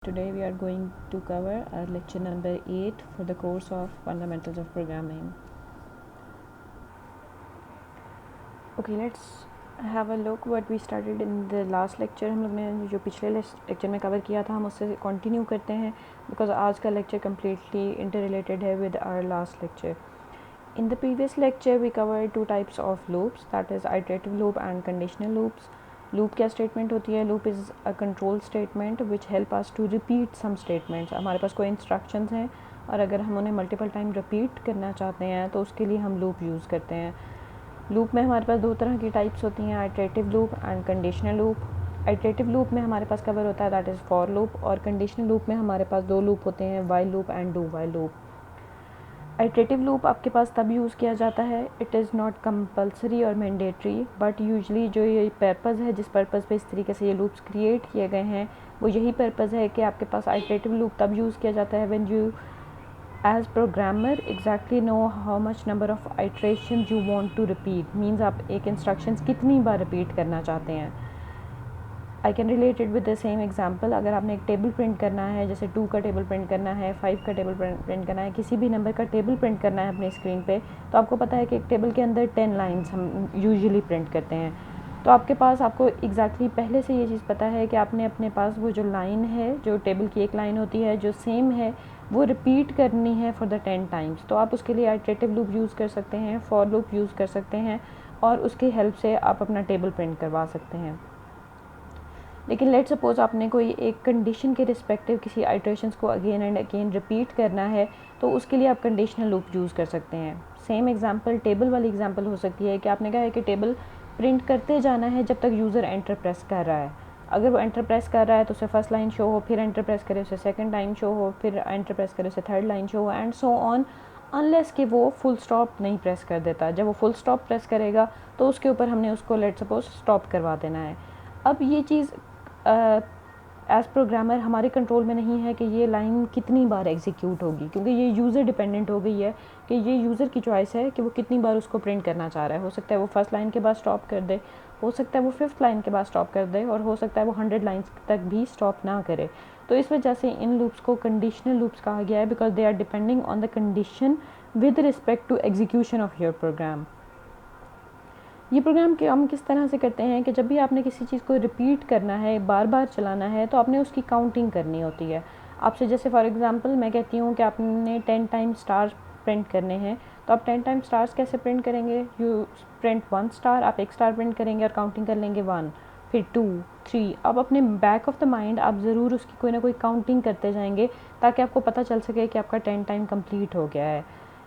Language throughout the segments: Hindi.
Today we are going to cover our lecture number 8 for the course of Fundamentals of Programming. Okay, let's have a look what we started in the last lecture. हम लोग ने जो पिछले लेक्चर में कवर किया था हम उससे कंटिन्यू करते हैं because आज का लेक्चर completely interrelated है with our last lecture. In the previous lecture we covered two types of loops, that is iterative loop and conditional loops. Loop क्या स्टेटमेंट होती है? Loop is a control statement which help us to repeat some statements. हमारे पास कोई इंस्ट्रक्शंस हैं और अगर हम उन्हें मल्टीपल टाइम रिपीट करना चाहते हैं तो उसके लिए हम लूप यूज़ करते हैं. लूप में हमारे पास दो तरह की टाइप्स होती हैं, iterative loop and conditional loop. Iterative loop में हमारे पास कवर होता है दैट इज़ फॉर लूप, और कंडीशनल लूप में हमारे पास दो लूप होते हैं, while loop and do while loop. Iterative loop आपके पास तब यूज़ किया जाता है, इट इज़ नॉट कंपल्सरी और मैंडेटरी, बट यूजली जो ये पर्पज़ है, जिस पर्पज़ पे इस तरीके से ये लूप्स क्रिएट किए गए हैं, वो यही पर्पज़ है कि आपके पास आइटरेटिव लूप तब यूज़ किया जाता है when you as programmer exactly know how much number of iteration you want to repeat. Means आप एक इंस्ट्रक्शंस कितनी बार रिपीट करना चाहते हैं. I can relate it with the same example. अगर आपने एक टेबल प्रिंट करना है, जैसे 2 का टेबल प्रिंट करना है, 5 का टेबल प्रिंट करना है, किसी भी नंबर का टेबल प्रिंट करना है अपने स्क्रीन पे, तो आपको पता है कि एक टेबल के अंदर 10 लाइन्स हम यूजुअली प्रिंट करते हैं. तो आपके पास आपको एग्जैक्टली पहले से ये चीज़ पता है कि आपने अपने पास वो जो लाइन है, जो टेबल की एक लाइन होती है जो सेम है, वो रिपीट करनी है फॉर द 10 टाइम्स. तो आप उसके लिए आइटरेटिव लूप यूज़ कर सकते हैं, फॉर लूप यूज़ कर सकते हैं, और उसकी हेल्प से आप अपना टेबल प्रिंट करवा सकते हैं. लेकिन लेट सपोज़ आपने कोई एक कंडीशन के रिस्पेक्टिव किसी आइटरेशंस को अगेन एंड अगेन रिपीट करना है, तो उसके लिए आप कंडीशनल लूप यूज़ कर सकते हैं. सेम एग्जांपल टेबल वाली एग्जांपल हो सकती है कि आपने कहा है कि टेबल प्रिंट करते जाना है जब तक यूज़र एंटर प्रेस कर रहा है. अगर वो एंटर प्रेस कर रहा है तो उसे फर्स्ट लाइन शो हो, फिर एंटर प्रेस करे उसे सेकंड लाइन शो हो, फिर एंटर प्रेस करे उसे थर्ड लाइन शो हो, एंड सो ऑन, अनलेस कि वो फुल स्टॉप नहीं प्रेस कर देता. जब वो फुल स्टॉप प्रेस करेगा तो उसके ऊपर हमने उसको लेट सपोज स्टॉप करवा देना है. अब ये चीज़ एज़ प्रोग्रामर हमारे कंट्रोल में नहीं है कि ये लाइन कितनी बार एग्जीक्यूट होगी, क्योंकि ये यूज़र डिपेंडेंट हो गई है कि ये यूज़र की चॉइस है कि वो कितनी बार उसको प्रिंट करना चाह रहा है. हो सकता है वो फर्स्ट लाइन के बाद स्टॉप कर दे, हो सकता है वो 5th लाइन के बाद स्टॉप कर दे, और हो सकता है वो 100 लाइन्स तक भी स्टॉप ना करे. तो इस वजह से इन लूप्स को कंडीशनल लूप्स कहा गया है, because they are depending on the condition with respect to execution of your program. ये प्रोग्राम के हम किस तरह से करते हैं कि जब भी आपने किसी चीज़ को रिपीट करना है, बार बार चलाना है, तो आपने उसकी काउंटिंग करनी होती है. आपसे जैसे फॉर एग्जांपल मैं कहती हूँ कि आपने 10 टाइम स्टार प्रिंट करने हैं, तो आप 10 टाइम स्टार्स कैसे प्रिंट करेंगे? यू प्रिंट 1 स्टार, आप एक स्टार प्रिंट करेंगे और काउंटिंग कर लेंगे 1, फिर 2, 3. अब अपने बैक ऑफ द माइंड आप ज़रूर उसकी कोई ना कोई काउंटिंग करते जाएंगे ताकि आपको पता चल सके कि आपका 10 टाइम कंप्लीट हो गया है.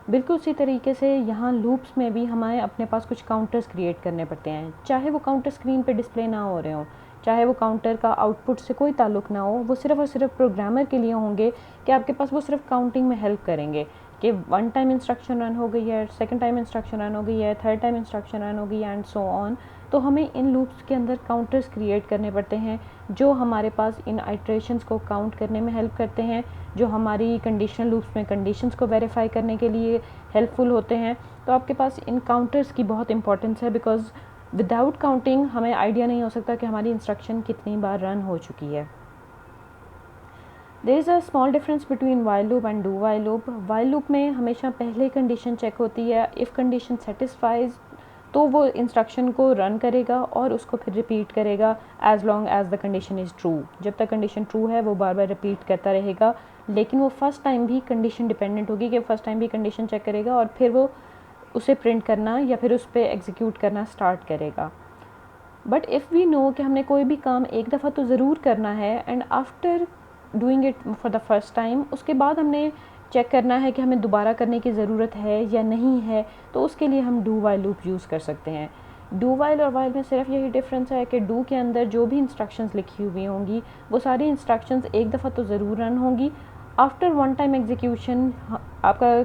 बिल्कुल उसी तरीके से यहाँ लूप्स में भी हमें अपने पास कुछ काउंटर्स क्रिएट करने पड़ते हैं. चाहे वो काउंटर स्क्रीन पे डिस्प्ले ना हो रहे हों, चाहे वो काउंटर का आउटपुट से कोई ताल्लुक़ ना हो, वो सिर्फ़ और सिर्फ प्रोग्रामर के लिए होंगे कि आपके पास वो सिर्फ काउंटिंग में हेल्प करेंगे कि 1 टाइम इंस्ट्रक्शन रन हो गई है, 2nd टाइम इंस्ट्रक्शन रन हो गई है, 3rd टाइम इंस्ट्रक्शन रन हो गई है, एंड सो ऑन. तो हमें इन लूप्स के अंदर काउंटर्स क्रिएट करने पड़ते हैं जो हमारे पास इन आइटरेशंस को काउंट करने में हेल्प करते हैं, जो हमारी कंडीशनल लूप्स में कंडीशंस को वेरीफाई करने के लिए हेल्पफुल होते हैं. तो आपके पास इन काउंटर्स की बहुत इंपॉर्टेंस है, बिकॉज विदाउट काउंटिंग हमें आइडिया नहीं हो सकता कि हमारी इंस्ट्रक्शन कितनी बार रन हो चुकी है. There is a small difference between while loop and do while loop. While loop में हमेशा पहले कंडीशन चेक होती है, इफ़ कंडीशन सेटिस्फाइज तो वो इंस्ट्रक्शन को रन करेगा और उसको फिर रिपीट करेगा as long as the condition is true. जब तक कंडीशन ट्रू है वो बार बार रिपीट करता रहेगा, लेकिन वो फर्स्ट टाइम भी कंडीशन डिपेंडेंट होगी कि फर्स्ट टाइम भी कंडीशन चेक करेगा और फिर वो उसे प्रिंट करना या फिर उस पर एग्जीक्यूट करना स्टार्ट करेगा. बट इफ़ वी नो कि हमने कोई भी काम एक दफ़ा तो ज़रूर करना है, and after doing it for the first time, उसके बाद हमने चेक करना है कि हमें दोबारा करने की ज़रूरत है या नहीं है, तो उसके लिए हम डू वाइल लूप यूज़ कर सकते हैं. डू वाइल और वाइल में सिर्फ यही डिफरेंस है कि डू के अंदर जो भी इंस्ट्रक्शंस लिखी हुई होंगी वो सारी इंस्ट्रक्शंस एक दफ़ा तो ज़रूर रन होंगी. आफ्टर 1 टाइम एग्जीक्यूशन आपका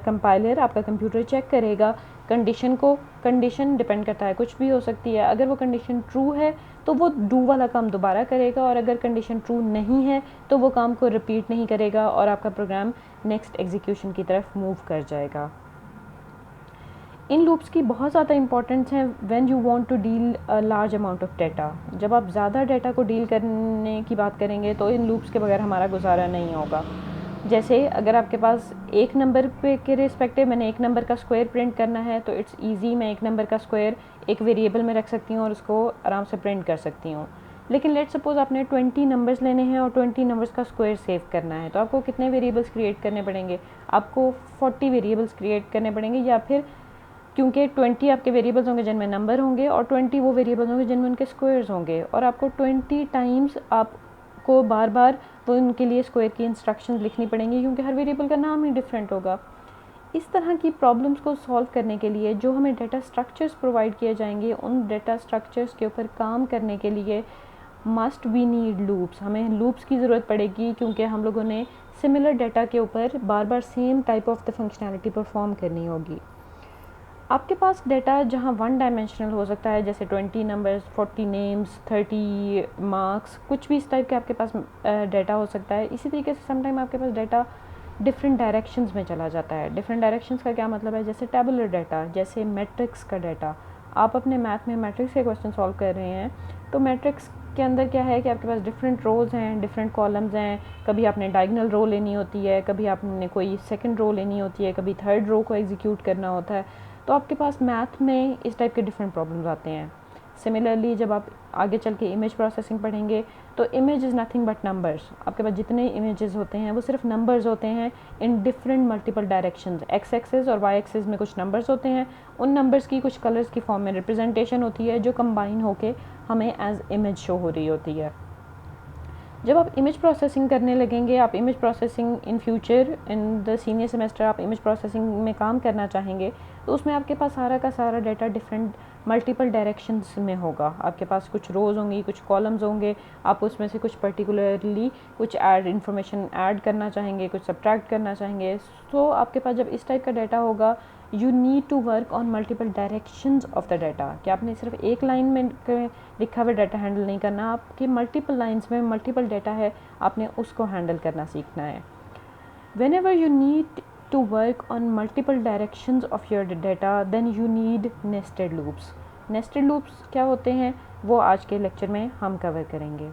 कंपाइलर, आपका कंप्यूटर चेक करेगा कंडीशन को. कंडीशन डिपेंड करता है, कुछ भी हो सकती है. अगर वो कंडीशन ट्रू है तो वो डू वाला काम दोबारा करेगा, और अगर कंडीशन ट्रू नहीं है तो वो काम को रिपीट नहीं करेगा और आपका प्रोग्राम नेक्स्ट एग्जीक्यूशन की तरफ मूव कर जाएगा. इन लूप्स की बहुत ज़्यादा इंपॉर्टेंस है when you want to deal a large amount of data. जब आप ज़्यादा डाटा को डील करने की बात करेंगे तो इन लूप्स के बगैर हमारा गुजारा नहीं होगा। जैसे अगर आपके पास एक नंबर पे के रिस्पेक्टिव मैंने एक नंबर का स्क्वायर प्रिंट करना है तो इट्स ईजी, मैं एक नंबर का स्क्वायर एक वेरिएबल में रख सकती हूँ और उसको आराम से प्रिंट कर सकती हूँ। लेकिन लेट्स सपोज आपने 20 नंबर्स लेने हैं और 20 नंबर्स का स्क्वायर सेव करना है, तो आपको कितने वेरिएबल्स क्रिएट करने पड़ेंगे? आपको 40 वेरिएबल्स क्रिएट करने पड़ेंगे, या फिर क्योंकि 20 आपके वेरिएबल्स होंगे जिनमें नंबर होंगे और 20 वो वेरिएबल्स होंगे जिनमें उनके स्क्वायर्स होंगे, और आपको 20 टाइम्स आपको बार बार वो उनके लिए स्क्वायर की इंस्ट्रक्शंस लिखनी पड़ेंगी क्योंकि हर वेरिएबल का नाम ही डिफरेंट होगा। इस तरह की प्रॉब्लम्स को सॉल्व करने के लिए जो हमें डेटा स्ट्रक्चर्स प्रोवाइड किए जाएंगे, उन डेटा स्ट्रक्चर्स के ऊपर काम करने के लिए मस्ट वी नीड लूप्स, हमें लूप्स की ज़रूरत पड़ेगी क्योंकि हम लोगों ने सिमिलर डाटा के ऊपर बार बार same type of the functionality perform करनी होगी। आपके पास डाटा जहाँ वन डायमेंशनल हो सकता है, जैसे 20 नंबर्स, 40 नेम्स, 30 मार्क्स, कुछ भी इस टाइप के आपके पास डाटा हो सकता है। इसी तरीके से समटाइम आपके पास डाटा डिफरेंट डायरेक्शंस में चला जाता है। डिफरेंट डायरेक्शंस का क्या मतलब है? जैसे टेबुलर डाटा, जैसे मैट्रिक्स का डाटा। आप अपने मैथ में मैट्रिक्स के क्वेश्चन सॉल्व कर रहे हैं तो मैट्रिक्स के अंदर क्या है कि आपके पास डिफरेंट रोज़ हैं, डिफरेंट कॉलम्स हैं। कभी आपने डायगोनल रो लेनी होती है, कभी आपने कोई सेकंड रो लेनी होती है, कभी थर्ड रो को एग्जीक्यूट करना होता है। तो आपके पास मैथ में इस टाइप के डिफरेंट प्रॉब्लम्स आते हैं। सिमिलरली जब आप आगे चल के इमेज प्रोसेसिंग पढ़ेंगे तो image is nothing but numbers. आपके पास जितने इमेजेस होते हैं वो सिर्फ नंबर्स होते हैं in different multiple directions. X axis और वाई एक्सिस में कुछ नंबर्स होते हैं, उन नंबर्स की कुछ कलर्स की फॉर्म में रिप्रेजेंटेशन होती है जो कंबाइन होके हमें एज इमेज शो हो रही होती है। जब आप इमेज प्रोसेसिंग करने लगेंगे, आप image processing in future in the senior semester आप इमेज प्रोसेसिंग में काम करना चाहेंगे, तो उसमें आपके पास सारा का सारा डाटा डिफरेंट मल्टीपल डायरेक्शंस में होगा। आपके पास कुछ रोज़ होंगी, कुछ कॉलम्स होंगे, आप उसमें से कुछ पर्टिकुलरली कुछ ऐड इन्फॉर्मेशन ऐड करना चाहेंगे, कुछ सब्ट्रैक्ट करना चाहेंगे। सो आपके पास जब इस टाइप का डाटा होगा, you need to work on multiple directions of the data. कि आपने सिर्फ एक लाइन में लिखा हुआ डाटा हैंडल नहीं करना, आपके मल्टीपल लाइन्स में मल्टीपल डाटा है, आपने उसको हैंडल करना सीखना है। Whenever you need to work on multiple directions of your data, then you need nested loops. Nested loops क्या होते हैं वो आज के लेक्चर में हम कवर करेंगे।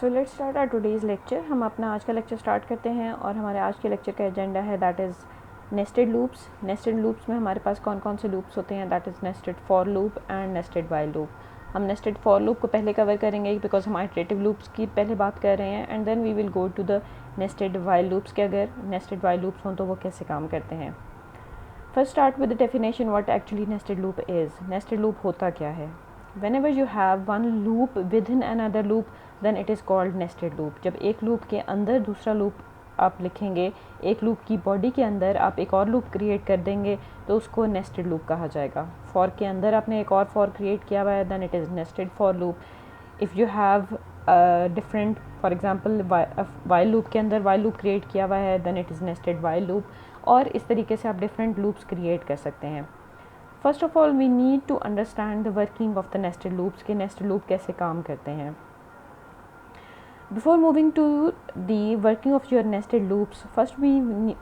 So let's start our today's lecture. हम अपना आज का लेक्चर स्टार्ट करते हैं और हमारे आज के लेक्चर का एजेंडा है that is nested loops. Nested loops में हमारे पास कौन कौन से लूप्स होते हैं? That is nested for loop and nested while loop. हम नेस्टेड फॉर लूप को पहले कवर करेंगे बिकॉज हम आइटरेटिव लूप्स की पहले बात कर रहे हैं, and then we will go to the nested while loops के अगर नेस्टेड व्हाइल लूप्स हों तो वो कैसे काम करते हैं। First start with the definition what actually nested loop is. Nested loop होता क्या है? Whenever you have one loop within another loop, then it is called nested loop. जब एक लूप के अंदर दूसरा लूप आप लिखेंगे, एक लूप की बॉडी के अंदर आप एक और लूप क्रिएट कर देंगे तो उसको नेस्टेड लूप कहा जाएगा। फॉर के अंदर आपने एक और फॉर क्रिएट किया हुआ है, then it is nested for loop. If you have different, for example while loop के अंदर वाइल लूप क्रिएट किया हुआ है, then it is nested while loop. और इस तरीके से आप डिफरेंट लूप्स क्रिएट कर सकते हैं। First of all we need to understand the working of the nested loops के नेस्टेड लूप कैसे काम करते हैं। Before moving to the working of your nested loops, first we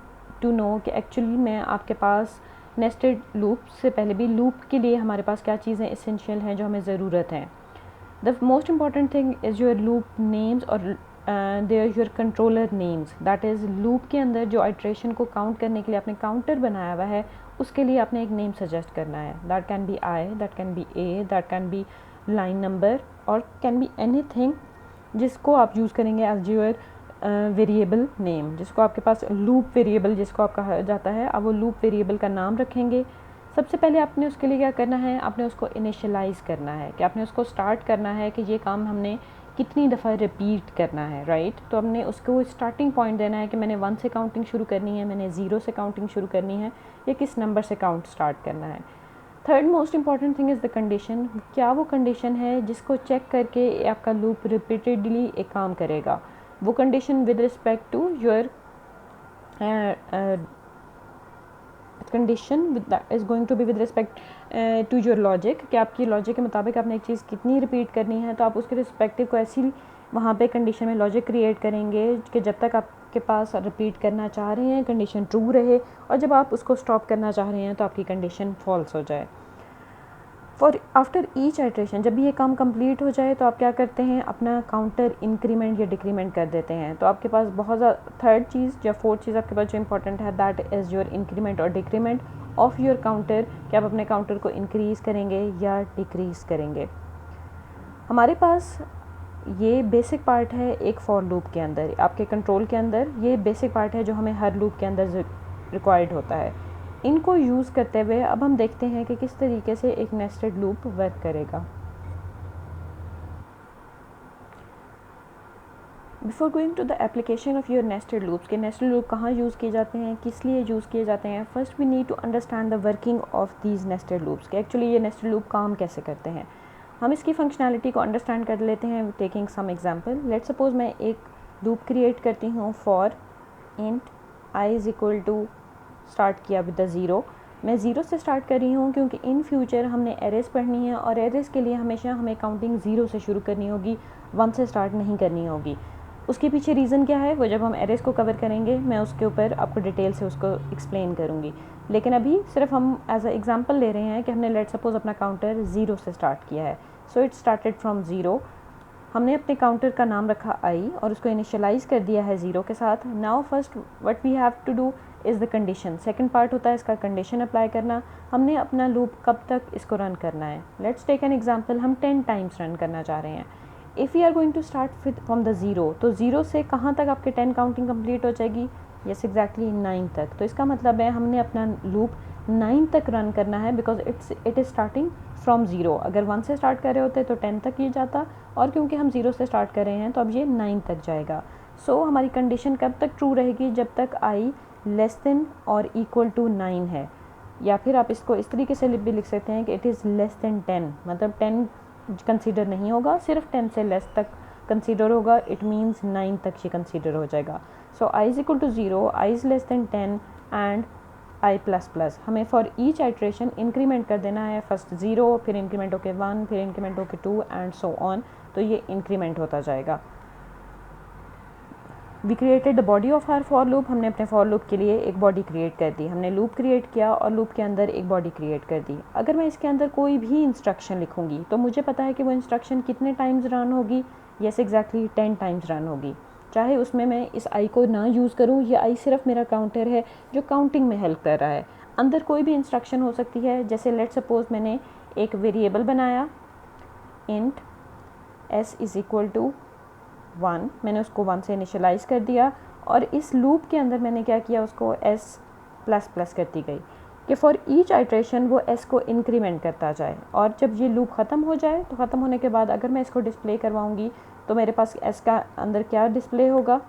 to know कि एक्चुअली में आपके पास नेस्टेड लूप से पहले भी लूप के लिए हमारे पास क्या चीज़ें इसेंशियल हैं जो हमें ज़रूरत हैं। The most important thing is your loop names और there your controller names. That is loop के अंदर जो आइट्रेशन को काउंट करने के लिए आपने काउंटर बनाया हुआ है उसके लिए आपने एक नेम सजेस्ट करना है। That can be I, that can be A, that can be line number और कैन बी एनीथिंग जिसको आप यूज़ करेंगे एज योर वेरिएबल नेम, जिसको आपके पास लूप वेरिएबल जिसको आप कहा जाता है, आप वो लूप वेरिएबल का नाम रखेंगे। सबसे पहले आपने उसके लिए क्या करना है, आपने उसको इनिशियलाइज़ करना है कि आपने उसको स्टार्ट करना है कि ये काम हमने कितनी दफ़ा रिपीट करना है, राइट। तो हमने उसको स्टार्टिंग पॉइंट देना है कि मैंने 1 से काउंटिंग शुरू करनी है, मैंने 0 से काउंटिंग शुरू करनी है, या किस नंबर से काउंट स्टार्ट करना है। Third most important thing is the condition. क्या वो कंडीशन है जिसको चेक करके आपका लूप रिपीटेडली एक काम करेगा। वो condition with respect to your condition is going to be with respect to your logic, कि आपकी लॉजिक के मुताबिक आपने एक चीज़ कितनी रिपीट करनी है, तो आप उसके रिस्पेक्टिव को ऐसी वहाँ पे कंडीशन में लॉजिक क्रिएट करेंगे कि जब तक आप आपके पास रिपीट करना चाह रहे हैं कंडीशन ट्रू रहे, और जब आप उसको स्टॉप करना चाह रहे हैं तो आपकी कंडीशन फॉल्स हो जाए। फॉर आफ्टर ईच आइट्रेशन, जब भी ये काम कंप्लीट हो जाए तो आप क्या करते हैं, अपना काउंटर इंक्रीमेंट या डिक्रीमेंट कर देते हैं। तो आपके पास बहुत ज़्यादा थर्ड चीज़ या फोर्थ चीज़ आपके पास जो इंपॉर्टेंट है, दैट इज़ योर इंक्रीमेंट और डिक्रीमेंट ऑफ योर काउंटर, कि आप अपने काउंटर को इंक्रीज़ करेंगे या डिक्रीज़ करेंगे। हमारे पास ये बेसिक पार्ट है एक फॉर लूप के अंदर, आपके कंट्रोल के अंदर ये बेसिक पार्ट है जो हमें हर लूप के अंदर रिक्वायर्ड होता है। इनको यूज़ करते हुए अब हम देखते हैं कि किस तरीके से एक नेस्टेड लूप वर्क करेगा। Before going to the application of your nested loops, के नेस्टेड लूप कहाँ यूज़ किए जाते हैं, किस लिए यूज़ किए जाते हैं, first we need to understand the working of these nested loops, कि एक्चुअली ये नेस्टेड लूप काम कैसे करते हैं। हम इसकी फंक्शनैलिटी को अंडरस्टैंड कर लेते हैं taking some example. Let suppose मैं एक लूप क्रिएट करती हूँ for int i is equal to, start किया विद द ज़ीरो। मैं ज़ीरो से स्टार्ट कर रही हूँ क्योंकि इन फ्यूचर हमने एरेज़ पढ़नी है, और एरेज़ के लिए हमेशा हमें काउंटिंग ज़ीरो से शुरू करनी होगी, वन से स्टार्ट नहीं करनी होगी। उसके पीछे रीज़न क्या है वो जब हम एरेज़ को कवर करेंगे मैं उसके ऊपर आपको डिटेल से उसको एक्सप्लेन करूँगी, लेकिन अभी सिर्फ हम एज अ एग्जांपल ले रहे हैं कि हमने लेट सपोज अपना काउंटर ज़ीरो से स्टार्ट किया है। So it started from zero. हमने अपने काउंटर का नाम रखा आई और उसको इनिशियलाइज़ कर दिया है ज़ीरो के साथ। Now first what we have to do is the condition. Second part होता है इसका कंडीशन अप्लाई करना। हमने अपना लूप कब तक इसको रन करना है। लेट्स टेक एन एग्जांपल, हम 10 टाइम्स रन करना चाह रहे हैं। If we are going to start from the zero, तो ज़ीरो से कहाँ तक आपके 10 काउंटिंग कंप्लीट हो जाएगी, यस एग्जैक्टली 9 तक। तो इसका मतलब है हमने अपना लूप 9 तक रन करना है, because it is starting from zero. अगर 1 से स्टार्ट कर रहे होते तो 10 तक ये जाता, और क्योंकि हम 0 से स्टार्ट कर रहे हैं तो अब ये 9 तक जाएगा। सो हमारी कंडीशन कब तक ट्रू रहेगी, जब तक आई लेस देन और इक्वल टू 9 है। या फिर आप इसको इस तरीके से भी लिख सकते हैं कि इट इज़ लेस देन 10, मतलब 10 कंसीडर नहीं होगा, सिर्फ 10 से लेस तक कंसीडर होगा। इट मीन्स 9 तक ये कंसीडर हो जाएगा। So i is equal to 0, i is less than 10 and i plus plus. हमें फॉर ईच आइट्रेशन इंक्रीमेंट कर देना है, फर्स्ट 0, फिर इंक्रीमेंट होके 1, फिर इंक्रीमेंट होके 2 एंड सो ऑन। तो ये इंक्रीमेंट होता जाएगा। We created the body of our for loop, हमने अपने फॉर लूप के लिए एक बॉडी क्रिएट कर दी। हमने लूप क्रिएट किया और लूप के अंदर एक बॉडी क्रिएट कर दी। अगर मैं इसके अंदर कोई भी इंस्ट्रक्शन लिखूँगी तो मुझे पता है कि वो इंस्ट्रक्शन कितने टाइम्स रन होगी, यस एग्जैक्टली 10 टाइम्स रन होगी। चाहे उसमें मैं इस आई को ना यूज़ करूँ, ये आई सिर्फ मेरा काउंटर है जो काउंटिंग में हेल्प कर रहा है। अंदर कोई भी इंस्ट्रक्शन हो सकती है, जैसे लेट सपोज मैंने एक वेरिएबल बनाया int s is equal to 1, मैंने उसको 1 से इनिशियलाइज़ कर दिया, और इस लूप के अंदर मैंने क्या किया, उसको s प्लस प्लस करती गई कि फॉर ईच आइट्रेशन वो s को इंक्रीमेंट करता जाए। और जब ये लूप ख़त्म हो जाए तो ख़त्म होने के बाद अगर मैं इसको डिस्प्ले करवाऊँगी तो मेरे पास s का अंदर क्या डिस्प्ले होगा,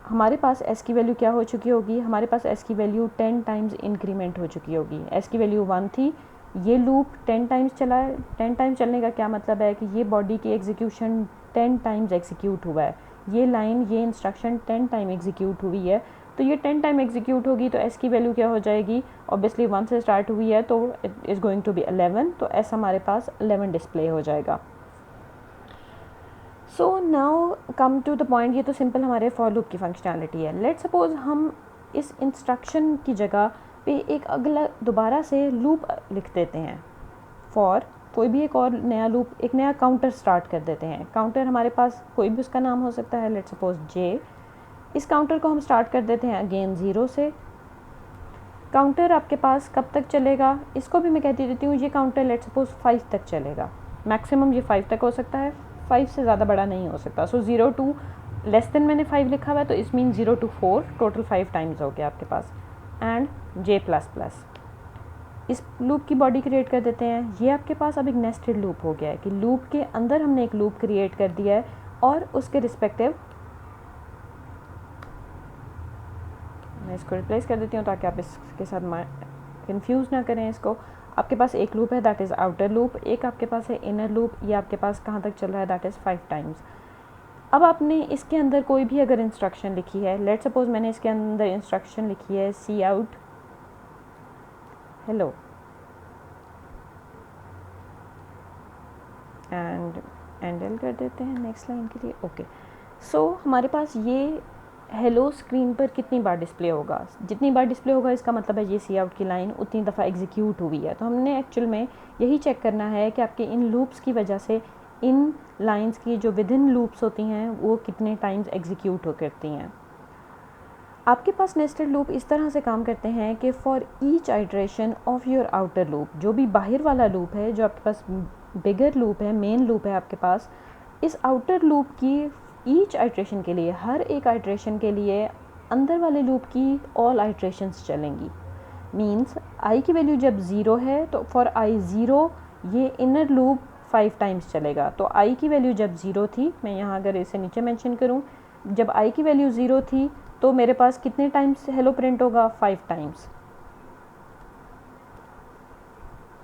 हमारे पास s की वैल्यू क्या हो चुकी होगी, हमारे पास s की वैल्यू 10 टाइम्स इंक्रीमेंट हो चुकी होगी। s की वैल्यू 1 थी, ये लूप 10 टाइम्स चला है। 10 टाइम्स चलने का क्या मतलब है कि ये बॉडी की एग्जीक्यूशन 10 टाइम्स एग्जीक्यूट हुआ है। ये लाइन, ये इंस्ट्रक्शन 10 टाइम एग्जीक्यूट हुई है। तो ये 10 टाइम एग्जीक्यूट होगी तो s की वैल्यू क्या हो जाएगी, ऑब्वियसली 1 से स्टार्ट हुई है तो it is going to be 11, तो s हमारे पास 11 डिस्प्ले हो जाएगा। So now come to the point, ये तो सिंपल हमारे फॉर लूप की फंक्शनैलिटी है। लेट सपोज हम इस इंस्ट्रक्शन की जगह पे एक अगला दोबारा से लूप लिख देते हैं फॉर कोई भी एक और नया लूप, एक नया काउंटर स्टार्ट कर देते हैं। काउंटर हमारे पास कोई भी उसका नाम हो सकता है, लेट सपोज j। इस काउंटर को हम स्टार्ट कर देते हैं अगेन 0 से। काउंटर आपके पास कब तक चलेगा, इसको भी मैं कहती देती हूँ, ये काउंटर लेट सपोज 5 तक चलेगा। मैक्सिमम ये 5 तक हो सकता है, 5 से ज़्यादा बड़ा नहीं हो सकता। सो 0 टू लेस देन मैंने 5 लिखा हुआ है, तो इस मीन 0 to 4 टोटल 5 टाइम्स हो गया आपके पास, एंड j प्लस प्लस। इस लूप की बॉडी क्रिएट कर देते हैं। ये आपके पास अब एक नेस्टेड लूप हो गया है कि लूप के अंदर हमने एक लूप क्रिएट कर दिया है, और उसके रिस्पेक्टिव मैं इसको रिप्लेस कर देती हूँ ताकि आप इसके साथ कंफ्यूज ना करें इसको। आपके पास एक लूप है दैट इज़ आउटर लूप, एक आपके पास है इनर लूप। ये आपके पास कहाँ तक चल रहा है, दैट इज़ 5 टाइम्स। अब आपने इसके अंदर कोई भी अगर इंस्ट्रक्शन लिखी है, लेट सपोज मैंने इसके अंदर इंस्ट्रक्शन लिखी है सी आउट हेलो, एंड एंडल कर देते हैं नेक्स्ट लाइन के लिए। ओके, सो हमारे पास ये हेलो स्क्रीन पर कितनी बार डिस्प्ले होगा। जितनी बार डिस्प्ले होगा इसका मतलब है ये सी आउट की लाइन उतनी दफ़ा एग्जीक्यूट हुई है। तो हमने एक्चुअल में यही चेक करना है कि आपके इन लूप्स की वजह से इन लाइंस की जो विद इन लूप्स होती हैं वो कितने टाइम्स एग्जीक्यूट हो करती हैं। आपके पास नेस्टेड लूप इस तरह से काम करते हैं कि for each iteration of your outer loop, जो भी बाहर वाला लूप है, जो आपके पास बिगर लूप है, मेन लूप है आपके पास, इस आउटर लूप की ईच आइट्रेशन के लिए, हर एक आइट्रेशन के लिए अंदर वाले लूप की ऑल आइट्रेशंस चलेंगी। मींस आई की वैल्यू जब ज़ीरो है तो फॉर आई ज़ीरो ये इनर लूप 5 टाइम्स चलेगा। तो आई की वैल्यू जब ज़ीरो थी, मैं यहाँ अगर इसे नीचे मेंशन करूँ, जब आई की वैल्यू ज़ीरो थी तो मेरे पास कितने टाइम्स हेलो प्रिंट होगा, 5 टाइम्स,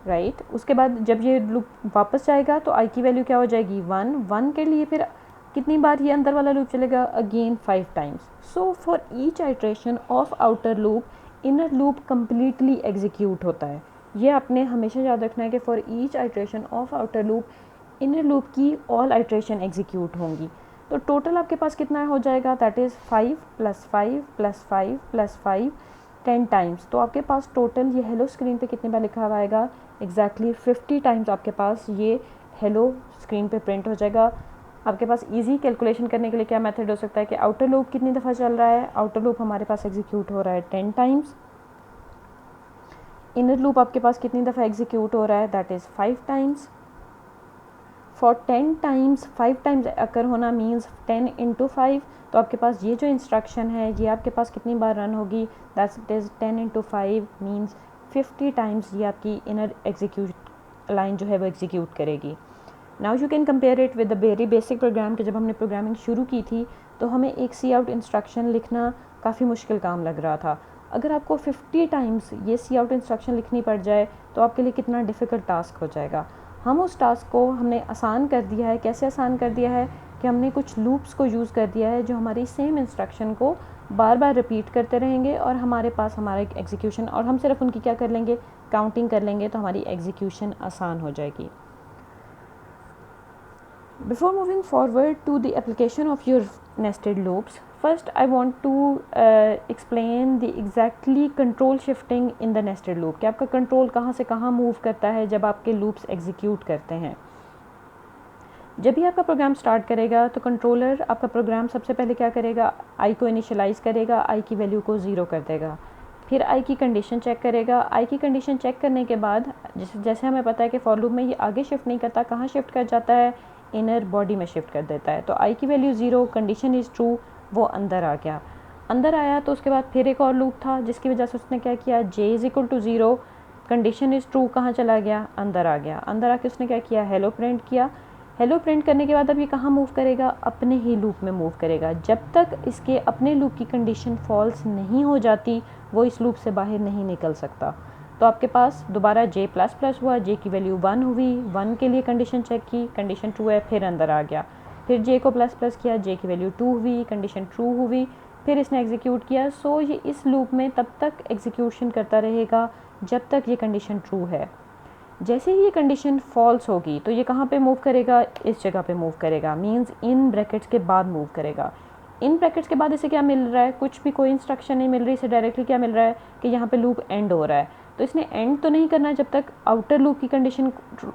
राइट। उसके बाद जब ये लूप वापस जाएगा तो आई की वैल्यू क्या हो जाएगी, 1। 1 के लिए फिर कितनी बार ये अंदर वाला लूप चलेगा, again 5 times. So for each iteration of outer loop inner loop completely execute होता है। ये आपने हमेशा याद रखना है कि for each iteration of outer loop inner loop की ऑल आइट्रेशन एग्जीक्यूट होंगी। तो टोटल आपके पास कितना हो जाएगा, दैट इज़ 5 + 5 + 5 + 5 10 टाइम्स। तो आपके पास टोटल ये हेलो स्क्रीन पे कितने बार लिखा हुआ आएगा, एग्जैक्टली 50 टाइम्स आपके पास ये हेलो स्क्रीन पे प्रिंट हो जाएगा। आपके पास इजी कैलकुलेशन करने के लिए क्या मेथड हो सकता है कि आउटर लूप कितनी दफ़ा चल रहा है, आउटर लूप हमारे पास एग्जीक्यूट हो रहा है 10 टाइम्स, इनर लूप आपके पास कितनी दफ़ा एग्जीक्यूट हो रहा है, that is 5 times. For 10 times 5 times अकर होना मीन्स 10 × 5। तो आपके पास ये जो इंस्ट्रक्शन है ये आपके पास कितनी बार रन होगी, दैट इज़ 10 × 5 मीन्स 50 टाइम्स ये आपकी इनर एग्जीक्यूट लाइन जो है वो एग्जीक्यूट करेगी। Now you can compare it with the very basic programme कि जब हमने प्रोग्रामिंग शुरू की थी तो हमें एक सी आउट इंस्ट्रक्शन लिखना काफ़ी मुश्किल काम लग रहा था। अगर आपको 50 टाइम्स ये सी आउट इंस्ट्रक्शन लिखनी पड़ जाए तो आपके लिए कितना डिफ़िकल्ट टास्क हो जाएगा। हम उस टास्क को हमने आसान कर दिया है। कैसे आसान कर दिया है कि हमने कुछ लूप्स को यूज़ कर दिया है जो हमारी सेम इंस्ट्रक्शन को बार बार रिपीट करते रहेंगे और हमारे पास हमारा एक एग्जीक्यूशन, और हम सिर्फ उनकी क्या कर लेंगे, काउंटिंग कर लेंगे, तो हमारी एग्जीक्यूशन आसान हो जाएगी। Before moving forward to the application of your nested loops, first I want to explain the exactly control shifting in the nested loop कि आपका कंट्रोल कहाँ से कहाँ मूव करता है जब आपके लूप्स एग्जीक्यूट करते हैं। जब भी आपका प्रोग्राम स्टार्ट करेगा तो कंट्रोलर आपका प्रोग्राम सबसे पहले क्या करेगा, आई को इनिशियलाइज़ करेगा, आई की वैल्यू को 0 कर देगा, फिर आई की कंडीशन चेक करेगा। आई की कंडीशन चेक करने के बाद जैसे हमें पता है कि फॉर लूप में ये आगे शिफ्ट नहीं करता, कहाँ शिफ्ट कर जाता है, इनर बॉडी में शिफ्ट कर देता है। तो आई की वैल्यू 0, कंडीशन इज़ ट्रू, वो अंदर आ गया। अंदर आया तो उसके बाद फिर एक और लूप था जिसकी वजह से उसने क्या किया, j is equal to 0, condition is true, कहाँ चला गया, अंदर आ गया। अंदर आके उसने क्या किया, हेलो प्रिंट किया। हेलो प्रिंट करने के बाद अब ये कहाँ मूव करेगा, अपने ही लूप में मूव करेगा। जब तक इसके अपने लूप की कंडीशन फॉल्स नहीं हो जाती वो इस लूप से बाहर नहीं निकल सकता। तो आपके पास दोबारा जे प्लस प्लस हुआ, जे की वैल्यू 1 हुई, 1 के लिए कंडीशन चेक की, कंडीशन ट्रू है, फिर अंदर आ गया। फिर जे को प्लस प्लस किया, जे की वैल्यू 2 हुई, कंडीशन ट्रू हुई, फिर इसने एग्जीक्यूट किया। सो ये इस लूप में तब तक एग्जीक्यूशन करता रहेगा जब तक ये कंडीशन ट्रू है। जैसे ही ये कंडीशन फॉल्स होगी तो ये कहाँ पे मूव करेगा, इस जगह पे मूव करेगा, मींस इन ब्रैकेट्स के बाद मूव करेगा। इन ब्रैकेट्स के बाद इसे क्या मिल रहा है, कुछ भी कोई इंस्ट्रक्शन नहीं मिल रही, इसे डायरेक्टली क्या मिल रहा है कि यहाँ पे लूप एंड हो रहा है। तो इसने एंड तो नहीं करना जब तक आउटर लूप की कंडीशन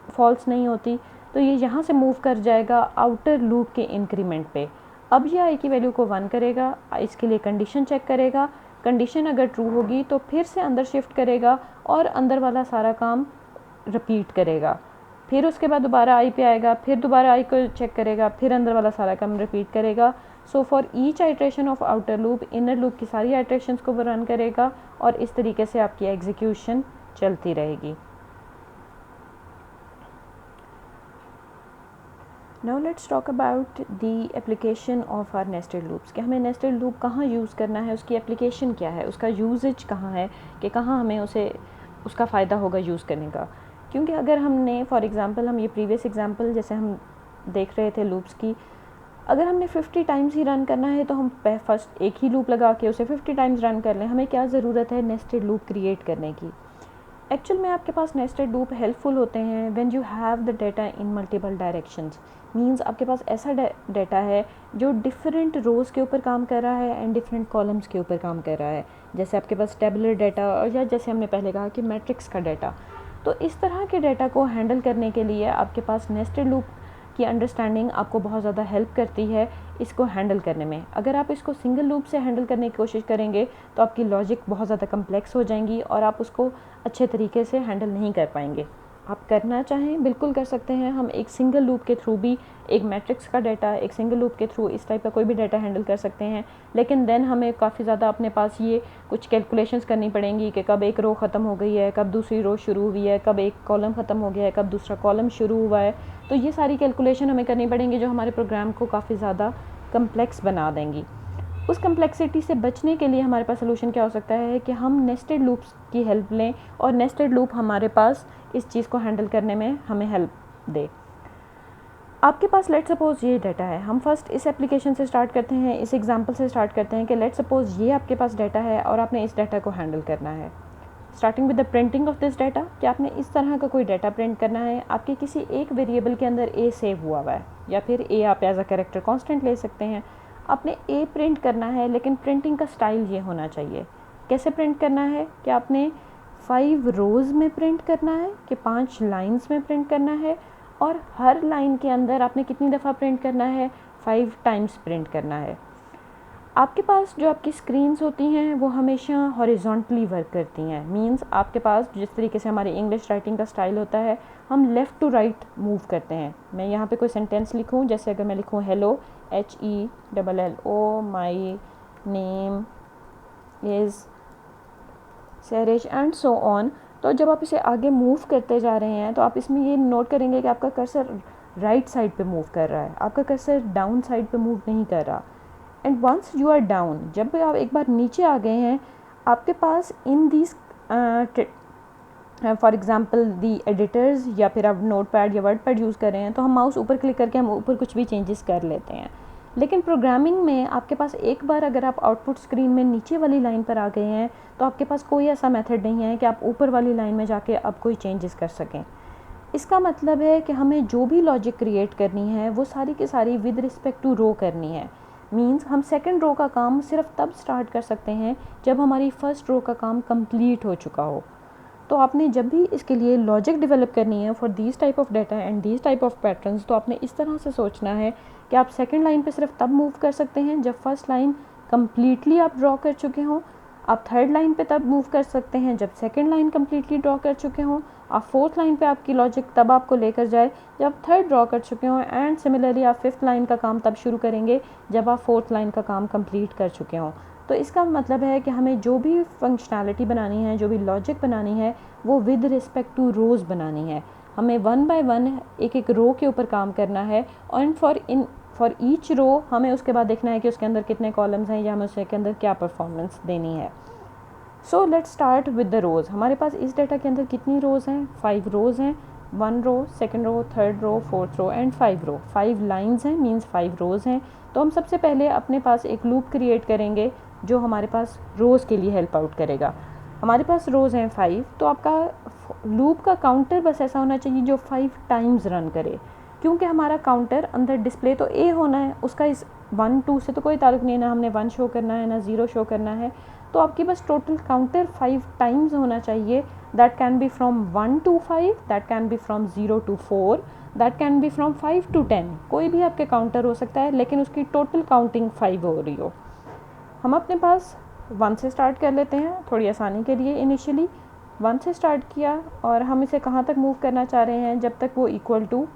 फॉल्स नहीं होती। तो ये यहाँ से मूव कर जाएगा आउटर लूप के इंक्रीमेंट पे। अब ये आई की वैल्यू को 1 करेगा, इसके लिए कंडीशन चेक करेगा, कंडीशन अगर ट्रू होगी तो फिर से अंदर शिफ्ट करेगा और अंदर वाला सारा काम रिपीट करेगा। फिर उसके बाद दोबारा आई पे आएगा, फिर दोबारा आई को चेक करेगा, फिर अंदर वाला सारा काम रिपीट करेगा। So for each iteration of outer loop inner loop की सारी आइट्रेशंस को वो रन करेगा और इस तरीके से आपकी एग्जीक्यूशन चलती रहेगी। Now let's talk about the application of our nested loops कि हमें नेस्टेड लूप कहाँ यूज़ करना है, उसकी एप्लीकेशन क्या है, उसका यूजेज कहाँ है, कि कहाँ हमें उसे उसका फ़ायदा होगा यूज़ करने का। क्योंकि अगर हमने फॉर एग्ज़ाम्पल हम ये प्रीवियस एग्ज़ाम्पल जैसे हम देख रहे थे लूप्स की, अगर हमने 50 टाइम्स ही रन करना है तो हम फर्स्ट एक ही लूप लगा के उसे 50 टाइम्स रन कर लें। हमें क्या ज़रूरत है नेस्टेड लूप क्रिएट करने की। एक्चुअल में आपके पास नेस्टेड लूप हेल्पफुल होते हैं when you have the data in multiple directions. Means आपके पास ऐसा डाटा है जो डिफरेंट रोज़ के ऊपर काम कर रहा है एंड डिफरेंट कॉलम्स के ऊपर काम कर रहा है। जैसे आपके पास टेबुलर डाटा, और या जैसे हमने पहले कहा कि मैट्रिक्स का डाटा। तो इस तरह के डाटा को हैंडल करने के लिए आपके पास नेस्टेड लूप की अंडरस्टैंडिंग आपको बहुत ज़्यादा हेल्प करती है इसको हैंडल करने में। अगर आप इसको सिंगल लूप से हैंडल करने की कोशिश करेंगे तो आपकी लॉजिक बहुत ज़्यादा कम्प्लेक्स हो जाएंगी और आप उसको अच्छे तरीके से हैंडल नहीं कर पाएंगे। आप करना चाहें बिल्कुल कर सकते हैं। हम एक सिंगल लूप के थ्रू भी एक मैट्रिक्स का डाटा, एक सिंगल लूप के थ्रू इस टाइप का कोई भी डाटा हैंडल कर सकते हैं। लेकिन देन हमें काफ़ी ज़्यादा अपने पास ये कुछ कैलकुलेशंस करनी पड़ेंगी कि कब एक रो ख़त्म हो गई है, कब दूसरी रो शुरू हुई है, कब एक कॉलम ख़त्म हो गया है, कब दूसरा कॉलम शुरू हुआ है। तो ये सारी कैलकुलेशन हमें करनी पड़ेंगी जो हमारे प्रोग्राम को काफ़ी ज़्यादा कम्प्लेक्स बना देंगी। उस कम्प्लेक्सिटी से बचने के लिए हमारे पास सोल्यूशन क्या हो सकता है कि हम नेस्टेड लूप्स की हेल्प लें और नेस्टेड लूप हमारे पास इस चीज़ को हैंडल करने में हमें हेल्प दे। आपके पास लेट सपोज ये डाटा है। हम फर्स्ट इस एप्लीकेशन से स्टार्ट करते हैं, इस एग्जांपल से स्टार्ट करते हैं कि लेट सपोज ये आपके पास डाटा है और आपने इस डाटा को हैंडल करना है। Starting with the printing of this data, कि आपने इस तरह का कोई डाटा प्रिंट करना है। आपके किसी एक वेरिएबल के अंदर ए सेव हुआ है या फिर ए आप एज अ कैरेक्टर कांस्टेंट ले सकते हैं। आपने ए प्रिंट करना है, लेकिन प्रिंटिंग का स्टाइल ये होना चाहिए। कैसे प्रिंट करना है कि आपने 5 रोज़ में प्रिंट करना है कि 5 लाइंस में प्रिंट करना है, और हर लाइन के अंदर आपने कितनी दफ़ा प्रिंट करना है, 5 टाइम्स प्रिंट करना है। आपके पास जो आपकी स्क्रीन्स होती हैं वो हमेशा हॉरिजॉन्टली वर्क करती हैं। मींस आपके पास जिस तरीके से हमारी इंग्लिश राइटिंग का स्टाइल होता है, हम लेफ़्ट टू राइट मूव करते हैं। मैं यहाँ पे कोई सेंटेंस लिखूँ, जैसे अगर मैं लिखूँ hello, HELLO, my name is सैरिश and so on. तो जब आप इसे आगे मूव करते जा रहे हैं तो आप इसमें ये नोट करेंगे कि आपका कर्सर राइट साइड पे मूव कर रहा है, आपका कर्सर डाउन साइड पे मूव नहीं कर रहा। And once you are down, जब आप एक बार नीचे आ गए हैं, आपके पास in these for example the editors, या फिर आप नोट पैड या वर्ड पैड यूज़ कर रहे हैं तो हम माउस ऊपर क्लिक करके हम ऊपर कुछ भी चेंजेस कर लेते हैं। लेकिन प्रोग्रामिंग में आपके पास एक बार अगर आप आउटपुट स्क्रीन में नीचे वाली लाइन पर आ गए हैं तो आपके पास कोई ऐसा मेथड नहीं है कि आप ऊपर वाली लाइन में जाके अब कोई चेंजेस कर सकें। इसका मतलब है कि हमें जो भी लॉजिक क्रिएट करनी है वो सारी की सारी विद रिस्पेक्ट टू रो करनी है। मींस हम सेकंड रो का काम सिर्फ तब स्टार्ट कर सकते हैं जब हमारी फर्स्ट रो का काम कंप्लीट हो चुका हो। तो आपने जब भी इसके लिए लॉजिक डेवलप करनी है for these type of data and these type of patterns, तो आपने इस तरह से सोचना है कि आप सेकंड लाइन पे सिर्फ तब मूव कर सकते हैं जब फर्स्ट लाइन कम्प्लीटली आप ड्रॉ कर चुके हों। आप थर्ड लाइन पे तब मूव कर सकते हैं जब सेकंड लाइन कम्प्लीटली ड्रॉ कर चुके हों। आप फोर्थ लाइन पे आपकी लॉजिक तब आपको लेकर जाए जब थर्ड ड्रॉ कर चुके हों। एंड सिमिलरली आप फिफ्थ लाइन का काम तब शुरू करेंगे जब आप फोर्थ लाइन का काम कंप्लीट कर चुके हों। तो इसका मतलब है कि हमें जो भी फंक्शनैलिटी बनानी है, जो भी लॉजिक बनानी है, वो विद रिस्पेक्ट टू रोज़ बनानी है। हमें 1 बाय 1 एक एक रो के ऊपर काम करना है, और फॉर ईच रो हमें उसके बाद देखना है कि उसके अंदर कितने कॉलम्स हैं या हमें उसके अंदर क्या परफॉर्मेंस देनी है। So let's start with the rows. हमारे पास इस डाटा के अंदर कितनी रोज़ हैं? 5 रोज़ हैं। 1 row, second row, third row, fourth row and 5 row. 5 lines हैं, मीन्स 5 रोज़ हैं। तो हम सबसे पहले अपने पास एक लूप क्रिएट करेंगे जो हमारे पास रोज़ के लिए हेल्प आउट करेगा। हमारे पास रोज़ हैं 5, तो आपका लूप का काउंटर बस ऐसा होना चाहिए जो 5 टाइम्स रन करे। क्योंकि हमारा काउंटर अंदर डिस्प्ले तो ए होना है, उसका इस 1 2 से तो कोई ताल्लुक नहीं है, ना हमने 1 शो करना है ना 0 शो करना है। तो आपकी बस टोटल काउंटर 5 टाइम्स होना चाहिए। That can B from 1 to 5, that can B from 0 to 4, that can B from 5 to 10। कोई भी आपके काउंटर हो सकता है, लेकिन उसकी टोटल काउंटिंग 5 हो रही हो। हम अपने पास 1 से स्टार्ट कर लेते हैं थोड़ी आसानी के लिए। इनिशियली 1 से स्टार्ट किया और हम इसे कहाँ तक मूव करना चाह रहे हैं, जब तक वो इक्वल टू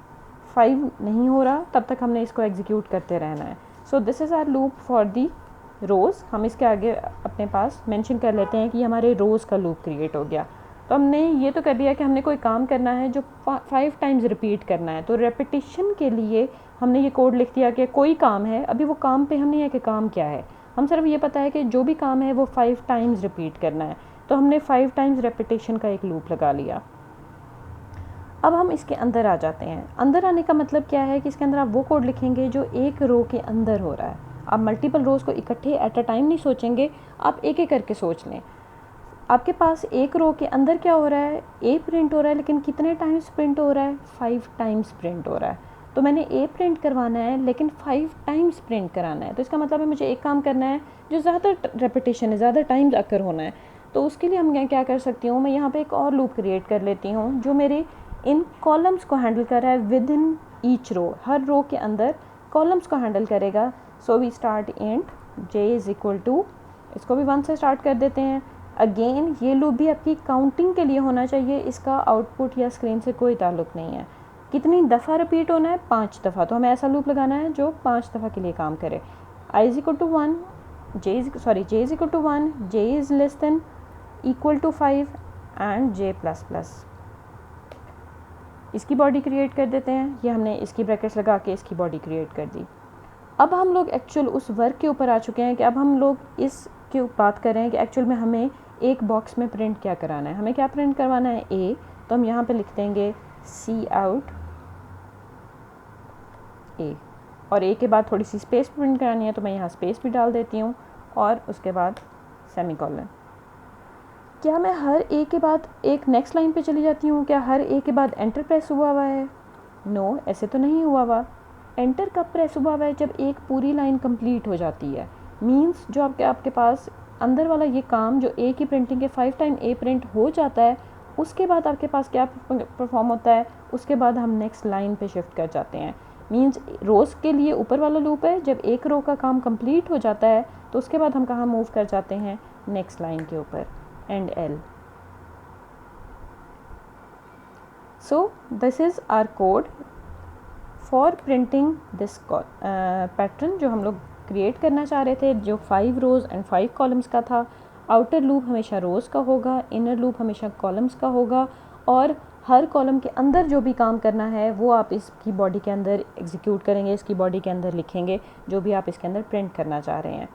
5 नहीं हो रहा तब तक हमने इसको एग्जीक्यूट करते रहना है। So this is our loop for the rows. हम इसके आगे अपने पास मेंशन कर लेते हैं कि हमारे रोज़ का लूप क्रिएट हो गया। तो हमने ये तो कर दिया कि हमने कोई काम करना है जो 5 टाइम्स रिपीट करना है। तो रेपिटिशन के लिए हमने ये कोड लिख दिया कि कोई काम है, अभी वो काम पे हम नहीं है कि काम क्या है, हम सिर्फ ये पता है कि जो भी काम है वो 5 टाइम्स रिपीट करना है। तो हमने 5 टाइम्स रेपिटेशन का एक लूप लगा लिया। अब हम इसके अंदर आ जाते हैं। अंदर आने का मतलब क्या है कि इसके अंदर आप वो कोड लिखेंगे जो एक रो के अंदर हो रहा है। आप मल्टीपल रोज़ को इकट्ठे एट अ टाइम नहीं सोचेंगे, आप एक एक करके सोच लें। आपके पास एक रो के अंदर क्या हो रहा है, ए प्रिंट हो रहा है, लेकिन कितने टाइम्स प्रिंट हो रहा है, 5 टाइम्स प्रिंट हो रहा है। तो मैंने ए प्रिंट करवाना है लेकिन 5 टाइम्स प्रिंट कराना है। तो इसका मतलब है मुझे एक काम करना है जो ज़्यादा रेपिटेशन है, ज़्यादा टाइम्स अकर होना है। तो उसके लिए हम क्या कर सकती हूँ, मैं यहाँ पे एक और लूप क्रिएट कर लेती हूँ जो मेरे इन कॉलम्स को हैंडल कर रहा है विद इन ईच रो, हर रो के अंदर कॉलम्स को हैंडल करेगा। So we start int j is equal to, इसको भी 1 से स्टार्ट कर देते हैं। अगेन ये लूप भी आपकी काउंटिंग के लिए होना चाहिए, इसका आउटपुट या स्क्रीन से कोई ताल्लुक़ नहीं है। कितनी दफ़ा रिपीट होना है, 5 दफ़ा। तो हमें ऐसा लूप लगाना है जो 5 दफ़ा के लिए काम करे। i is equal to 1, j is equal to 1, j is less than equal to 5 and j plus plus. इसकी बॉडी क्रिएट कर देते हैं। ये हमने इसकी ब्रैकेट्स लगा के इसकी बॉडी क्रिएट कर दी। अब हम लोग एक्चुअल उस वर्क के ऊपर आ चुके हैं कि अब हम लोग इस की बात कर रहे हैं कि एक्चुअल में हमें एक बॉक्स में प्रिंट क्या कराना है। हमें क्या प्रिंट करवाना है, ए। तो हम यहाँ पे लिख देंगे सी आउट ए, और ए के बाद थोड़ी सी स्पेस प्रिंट करानी है तो मैं यहाँ स्पेस भी डाल देती हूँ और उसके बाद सेमीकोलन। क्या मैं हर ए के बाद एक नेक्स्ट लाइन पे चली जाती हूँ, क्या हर ए के बाद एंटर प्रेस हुआ है? नो, ऐसे तो नहीं हुआ। एंटर कब प्रेस हुआ है, जब एक पूरी लाइन कंप्लीट हो जाती है। मींस जो आपके पास अंदर वाला ये काम जो ए की प्रिंटिंग के 5 टाइम ए प्रिंट हो जाता है, उसके बाद आपके पास क्या परफॉर्म होता है, उसके बाद हम नेक्स्ट लाइन पे शिफ्ट कर जाते हैं। मींस रोज़ के लिए ऊपर वाला लूप है, जब एक रो का काम कंप्लीट हो जाता है तो उसके बाद हम कहाँ मूव कर जाते हैं, नेक्स्ट लाइन के ऊपर, endl. So this is our code for printing this pattern जो हम लोग क्रिएट करना चाह रहे थे, जो 5 रोज़ एंड 5 कॉलम्स का था। आउटर लूप हमेशा रोज़ का होगा, इनर लूप हमेशा कॉलम्स का होगा, और हर कॉलम के अंदर जो भी काम करना है वो आप इसकी बॉडी के अंदर एग्जीक्यूट करेंगे, इसकी बॉडी के अंदर लिखेंगे जो भी आप इसके अंदर प्रिंट करना चाह रहे हैं।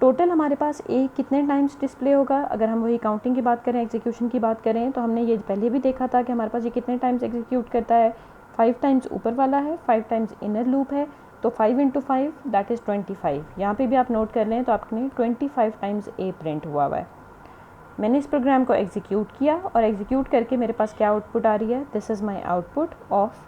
टोटल हमारे पास ए कितने टाइम्स डिस्प्ले होगा, अगर हम वही काउंटिंग की बात करें, एग्जीक्यूशन की बात करें, तो हमने ये पहले भी देखा था कि हमारे पास ये कितने टाइम्स एग्जीक्यूट करता है। 5 टाइम्स ऊपर वाला है, 5 टाइम्स इनर लूप है, तो 5 × 5 दैट इज़ 25। यहाँ पे भी आप नोट कर लें तो आपने 25 टाइम्स ए प्रिंट हुआ है। मैंने इस प्रोग्राम को एग्जीक्यूट किया और एग्जीक्यूट करके मेरे पास क्या आउटपुट आ रही है, this is my output of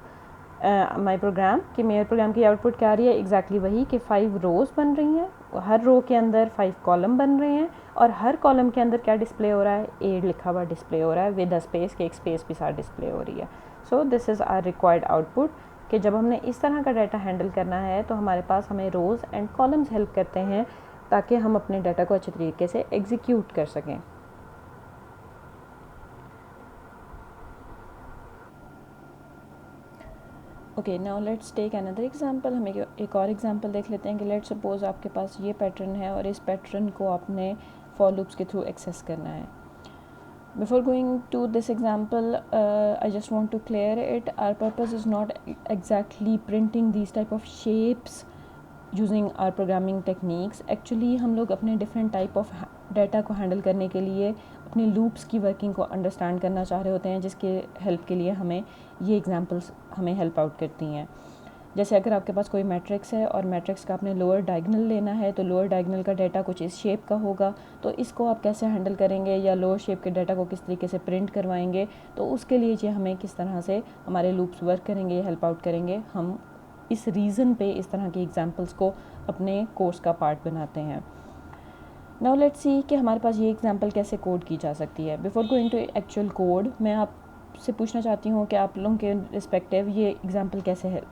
my programme. कि मेरे प्रोग्राम की आउटपुट क्या आ रही है, एग्जैक्टली वही कि 5 रोज़ बन रही हैं, हर रो के अंदर 5 कॉलम बन रहे हैं, और हर कॉलम के अंदर क्या डिस्प्ले हो रहा है, ए लिखा हुआ डिस्प्ले हो रहा है विद अ स्पेस, कि एक स्पेस भी साथ डिस्प्ले हो रही है। So this is our required output, कि जब हमने इस तरह का डाटा हैंडल करना है तो हमारे पास हमें रोज़ एंड कॉलम्स हेल्प करते हैं ताकि हम अपने डाटा को अच्छे तरीके से एग्जीक्यूट कर सकें। Okay, now let's take another example. हम एक और एग्जांपल देख लेते हैं कि लेट्स सपोज आपके पास ये पैटर्न है और इस पैटर्न को आपने फॉर लूप्स के थ्रू एक्सेस करना है। Before going to this example, I just want to clear it. Our purpose is not exactly printing these type of shapes using our programming techniques. Actually हम लोग अपने different type of data को handle करने के लिए अपने loops की working को understand करना चाह रहे होते हैं, जिसके help के लिए हमें ये examples हमें help out करती हैं। जैसे अगर आपके पास कोई मैट्रिक्स है और मैट्रिक्स का आपने लोअर डायगोनल लेना है, तो लोअर डायगोनल का डाटा कुछ इस शेप का होगा, तो इसको आप कैसे हैंडल करेंगे, या लोअर शेप के डाटा को किस तरीके से प्रिंट करवाएंगे, तो उसके लिए ये हमें किस तरह से हमारे लूप्स वर्क करेंगे, हेल्प आउट करेंगे। हम इस रीज़न पे इस तरह की एग्जांपल्स को अपने कोर्स का पार्ट बनाते हैं। नाउ लेट्स सी कि हमारे पास ये एग्जांपल कैसे कोड की जा सकती है। Before going to actual code, मैं आपसे पूछना चाहती हूँ कि आप लोगों के रिस्पेक्टिव ये एग्जांपल कैसे है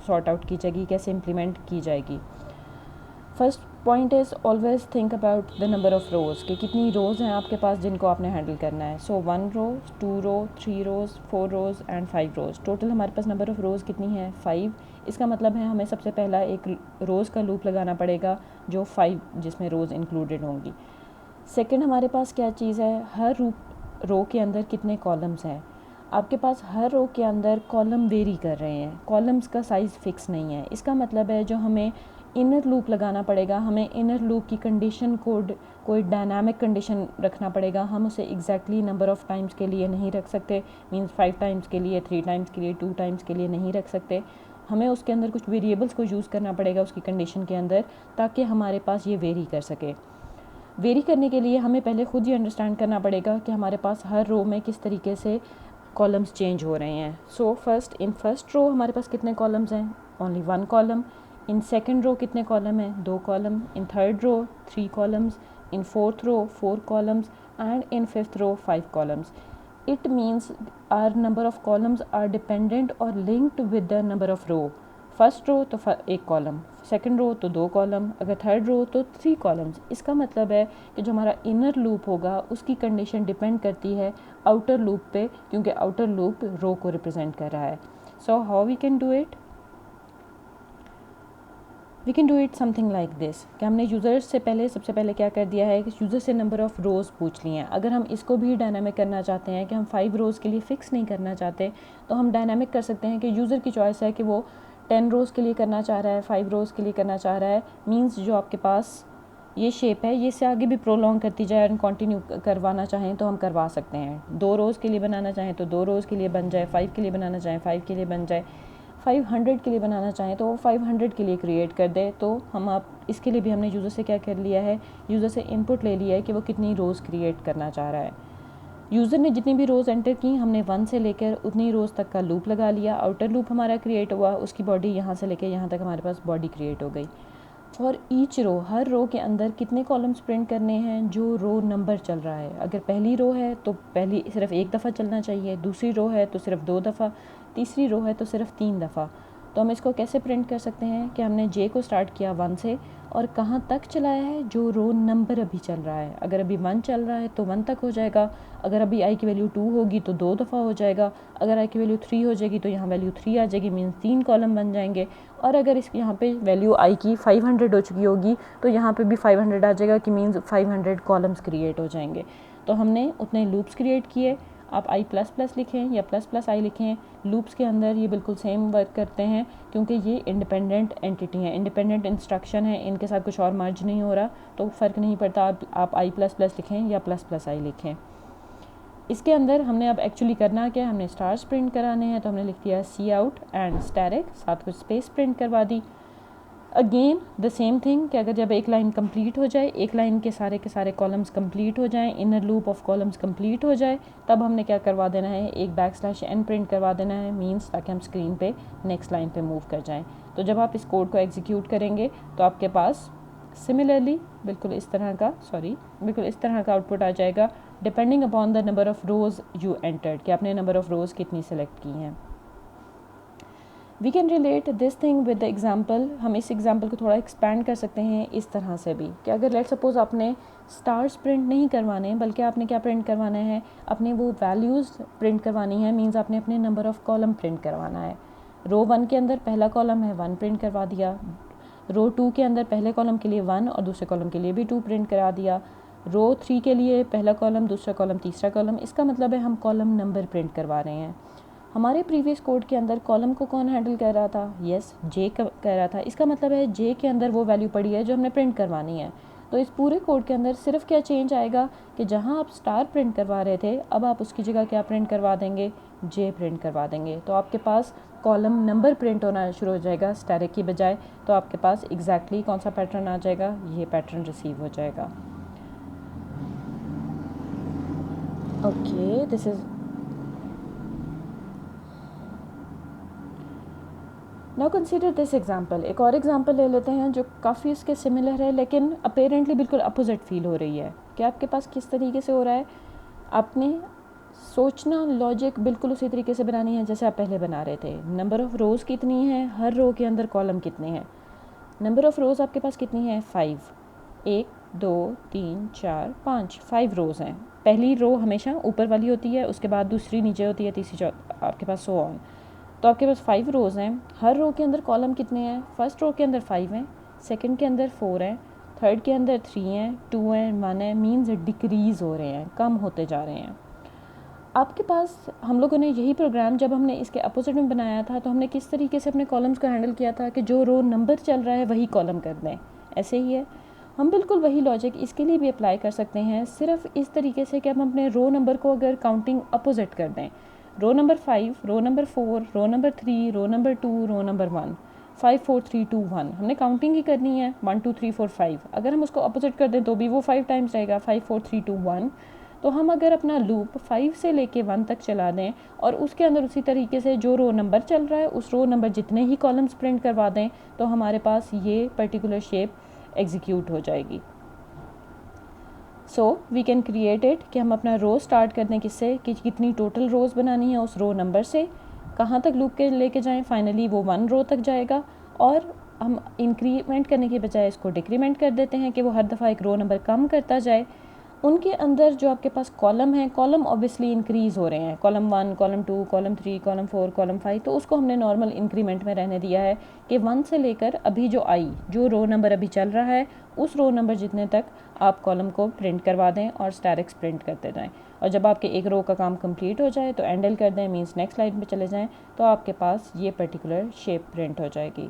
सॉर्ट आउट की जाएगी, कैसे इम्प्लीमेंट की जाएगी। First point is always think about the number of rows, कि कितनी रोज़ हैं आपके पास जिनको आपने हैंडल करना है। सो 1 रो, 2 रो, 3 रोज़, 4 रोज़ एंड 5 रोज़। टोटल हमारे पास नंबर ऑफ़ रोज़ कितनी है, 5। इसका मतलब है हमें सबसे पहला एक रोज़ का लूप लगाना पड़ेगा जो 5, जिसमें रोज़ इंक्लूडेड होंगी। सेकेंड हमारे पास क्या चीज़ है, हर रो के अंदर कितने कॉलम्स हैं। आपके पास हर रो के अंदर कॉलम वेरी कर रहे हैं, कॉलम्स का साइज़ फिक्स नहीं है। इसका मतलब है जो हमें इनर लूप लगाना पड़ेगा, हमें इनर लूप की कंडीशन कोई डायनामिक कंडीशन रखना पड़ेगा। हम उसे एग्जैक्टली नंबर ऑफ़ टाइम्स के लिए नहीं रख सकते, मींस 5 टाइम्स के लिए, 3 टाइम्स के लिए, 2 टाइम्स के लिए नहीं रख सकते। हमें उसके अंदर कुछ वेरिएबल्स को यूज़ करना पड़ेगा उसकी कंडीशन के अंदर, ताकि हमारे पास ये वेरी कर सके। वेरी करने के लिए हमें पहले खुद ही अंडरस्टैंड करना पड़ेगा कि हमारे पास हर रो में किस तरीके से कॉलम्स चेंज हो रहे हैं. सो इन फर्स्ट रो हमारे पास कितने कॉलम्स हैं? Only 1 column. In second row कितने कॉलम हैं? 2 column. In third row 3 columns. In fourth row 4 columns and in fifth row 5 columns. It means our number of columns are dependent or linked with the number of row. First row तो एक कॉलम, सेकंड रो तो 2 कॉलम, अगर थर्ड रो तो 3 कॉलम्स. इसका मतलब है कि जो हमारा इनर लूप होगा उसकी कंडीशन डिपेंड करती है आउटर लूप पे, क्योंकि आउटर लूप रो को रिप्रेजेंट कर रहा है. So how we can do it? We can do it something like this कि हमने यूज़र से सबसे पहले क्या कर दिया है कि यूज़र से नंबर ऑफ़ रोज़ पूछ लिए हैं. अगर हम इसको भी डायनामिक करना चाहते हैं कि हम 5 रोज़ के लिए फ़िक्स नहीं करना चाहते, तो हम डायनामिक कर सकते हैं कि यूज़र की चॉइस है कि वो 10 रोज़ के लिए करना चाह रहा है, 5 रोज़ के लिए करना चाह रहा है. मीन्स जो आपके पास ये शेप है ये से आगे भी प्रोलॉन्ग करती जाए और कंटिन्यू करवाना चाहें तो हम करवा सकते हैं. 2 रोज़ के लिए बनाना चाहें तो 2 रोज़ के लिए बन जाए, 5 के लिए बनाना चाहें 5 के लिए बन जाए, 500 के लिए बनाना चाहें तो वो 500 के लिए क्रिएट कर दे. तो हम आप इसके लिए भी हमने यूज़र से क्या कर लिया है, यूज़र से इनपुट ले लिया है कि वो कितनी रोज़ क्रिएट करना चाह रहा है. यूज़र ने जितनी भी रोज़ एंटर की हमने 1 से लेकर उतनी रोज़ तक का लूप लगा लिया. आउटर लूप हमारा क्रिएट हुआ, उसकी बॉडी यहाँ से लेकर यहाँ तक हमारे पास बॉडी क्रिएट हो गई. फॉर ईच रो, हर रो के अंदर कितने कॉलम्स प्रिंट करने हैं? जो रो नंबर चल रहा है. अगर पहली रो है तो पहली सिर्फ 1 दफ़ा चलना चाहिए, दूसरी रो है तो सिर्फ 2 दफ़ा, तीसरी रो है तो सिर्फ 3 दफ़ा. तो हम इसको कैसे प्रिंट कर सकते हैं कि हमने जे को स्टार्ट किया 1 से और कहाँ तक चलाया है? जो रो नंबर अभी चल रहा है. अगर अभी 1 चल रहा है तो 1 तक हो जाएगा. अगर अभी आई की वैल्यू 2 होगी तो 2 दफ़ा हो जाएगा. अगर आई की वैल्यू 3 हो जाएगी तो यहाँ वैल्यू 3 आ जाएगी, मीन्स 3 कॉलम बन जाएंगे. और अगर इस यहाँ पे वैल्यू आई की 500 हो चुकी होगी तो यहाँ पे भी 500 आ जाएगा कि मीन्स 500 कॉलम्स क्रिएट हो जाएंगे. तो हमने उतने लूप्स क्रिएट किए. आप आई प्लस प्लस लिखें या प्लस प्लस आई लिखें, लूप्स के अंदर ये बिल्कुल सेम वर्क करते हैं क्योंकि ये इंडिपेंडेंट एंटिटी हैं, इंडिपेंडेंट इंस्ट्रक्शन है, इनके साथ कुछ और मर्ज नहीं हो रहा. तो फ़र्क नहीं पड़ता आप आई प्लस प्लस लिखें या प्लस प्लस आई लिखें. इसके अंदर हमने अब एक्चुअली करना क्या, हमने स्टार्स प्रिंट कराने हैं. तो हमने लिख दिया सी आउट एंड स्टैटिक, साथ कुछ स्पेस प्रिंट करवा दी. अगेन द सेम थिंग कि अगर जब एक लाइन कंप्लीट हो जाए, एक लाइन के सारे कॉलम्स कंप्लीट हो जाएं, inner loop of columns complete हो जाए, तब हमने क्या करवा देना है, एक बैकस्लैश n प्रिंट करवा देना है. मींस ताकि हम स्क्रीन पे नेक्स्ट लाइन पे मूव कर जाएं. तो जब आप इस कोड को एग्जीक्यूट करेंगे तो आपके पास सिमिलरली बिल्कुल इस तरह का आउटपुट आ जाएगा, depending upon the number of rows you entered, कि आपने नंबर ऑफ़ रोज़ कितनी सेलेक्ट की हैं. We can relate this thing with the example. हम इस एग्जाम्पल को थोड़ा एक्सपैंड कर सकते हैं इस तरह से भी कि अगर लेट सपोज़ आपने स्टार्स प्रिंट नहीं करवाने बल्कि आपने क्या प्रिंट करवाना है, अपने वो वैल्यूज़ प्रिंट करवानी है. मीन्स आपने अपने नंबर ऑफ़ कॉलम प्रिंट करवाना है. रो 1 के अंदर पहला कॉलम है 1 प्रिंट करवा दिया. रो 2 के अंदर पहले कॉलम के लिए 1 और दूसरे कॉलम के लिए भी 2 प्रिंट करा दिया. रो 3 के लिए पहला कॉलम, दूसरा कॉलम, तीसरा कॉलम. इसका मतलब है हम कॉलम नंबर प्रिंट करवा रहे हैं. हमारे प्रीवियस कोड के अंदर कॉलम को कौन हैंडल कर रहा था? यस, जे कर रहा था. इसका मतलब है जे के अंदर वो वैल्यू पड़ी है जो हमने प्रिंट करवानी है. तो इस पूरे कोड के अंदर सिर्फ क्या चेंज आएगा कि जहां आप स्टार प्रिंट करवा रहे थे, अब आप उसकी जगह क्या प्रिंट करवा देंगे, जे प्रिंट करवा देंगे. तो आपके पास कॉलम नंबर प्रिंट होना शुरू हो जाएगा स्टैटिक की बजाय. तो आपके पास एग्जैक्टली कौन सा पैटर्न आ जाएगा, ये पैटर्न रिसीव हो जाएगा. Okay, this is now consider this example. एक और एग्जाम्पल ले लेते हैं जो काफ़ी इसके सिमिलर है लेकिन अपेरेंटली बिल्कुल अपोजिट फील हो रही है. कि आपके पास किस तरीके से हो रहा है, आपने सोचना लॉजिक बिल्कुल उसी तरीके से बनानी है जैसे आप पहले बना रहे थे. नंबर ऑफ़ रोज़ कितनी है, हर रो के अंदर कॉलम कितने हैं. नंबर ऑफ़ रोज़ आपके पास कितनी है, 5. 1 2 3 4 5 5 रोज़ हैं. पहली रो हमेशा ऊपर वाली होती है, उसके बाद दूसरी नीचे होती है, तीसरी आपके पास सो ऑन. तो आपके पास 5 रोज़ हैं. हर रो के अंदर कॉलम कितने हैं, फर्स्ट रो के अंदर 5 हैं, सेकंड के अंदर 4 हैं, थर्ड के अंदर 3 हैं, 2 हैं, 1 है. मीन्स डिक्रीज़ हो रहे हैं, कम होते जा रहे हैं. आपके पास हम लोगों ने यही प्रोग्राम जब हमने इसके अपोजिट में बनाया था तो हमने किस तरीके से अपने कॉलम्स को हैंडल किया था कि जो रो नंबर चल रहा है वही कॉलम कर दें. ऐसे ही है, हम बिल्कुल वही लॉजिक इसके लिए भी अप्लाई कर सकते हैं, सिर्फ इस तरीके से कि हम अपने रो नंबर को अगर काउंटिंग अपोजिट कर दें. Row number 5, row number 4, row number 3, row number 2, row number 1. 5 4 3 2 1, हमने काउंटिंग ही करनी है 1 2 3 4 5। अगर हम उसको अपोजिट कर दें तो भी वो 5 टाइम्स रहेगा, 5 4 3 2 1। तो हम अगर अपना लूप 5 से लेके 1 तक चला दें और उसके अंदर उसी तरीके से जो रो नंबर चल रहा है उस रो नंबर जितने ही कॉलम्स प्रिंट करवा दें तो हमारे पास ये पर्टिकुलर शेप एग्जीक्यूट हो जाएगी। So we can create it कि हम अपना रो स्टार्ट कर दें किससे, कि कितनी टोटल रोज़ बनानी है उस रो नंबर से, कहाँ तक लूप के लेके जाएं, फाइनली वो 1 रो तक जाएगा। और हम इंक्रीमेंट करने के बजाय इसको डिक्रीमेंट कर देते हैं कि वो हर दफ़ा एक रो नंबर कम करता जाए। उनके अंदर जो आपके पास कॉलम है, कॉलम ऑब्वियसली इंक्रीज़ हो रहे हैं, column 1 column 2 column 3 column 4 column 5, तो उसको हमने नॉर्मल इंक्रीमेंट में रहने दिया है कि 1 से लेकर अभी जो रो नंबर अभी चल रहा है उस रो नंबर जितने तक आप कॉलम को प्रिंट करवा दें और स्टैरिक्स प्रिंट करते जाएं। और जब आपके एक रो का काम कंप्लीट हो जाए तो एंडल कर दें, मीन्स नेक्स्ट लाइन पे चले जाएं, तो आपके पास ये पर्टिकुलर शेप प्रिंट हो जाएगी।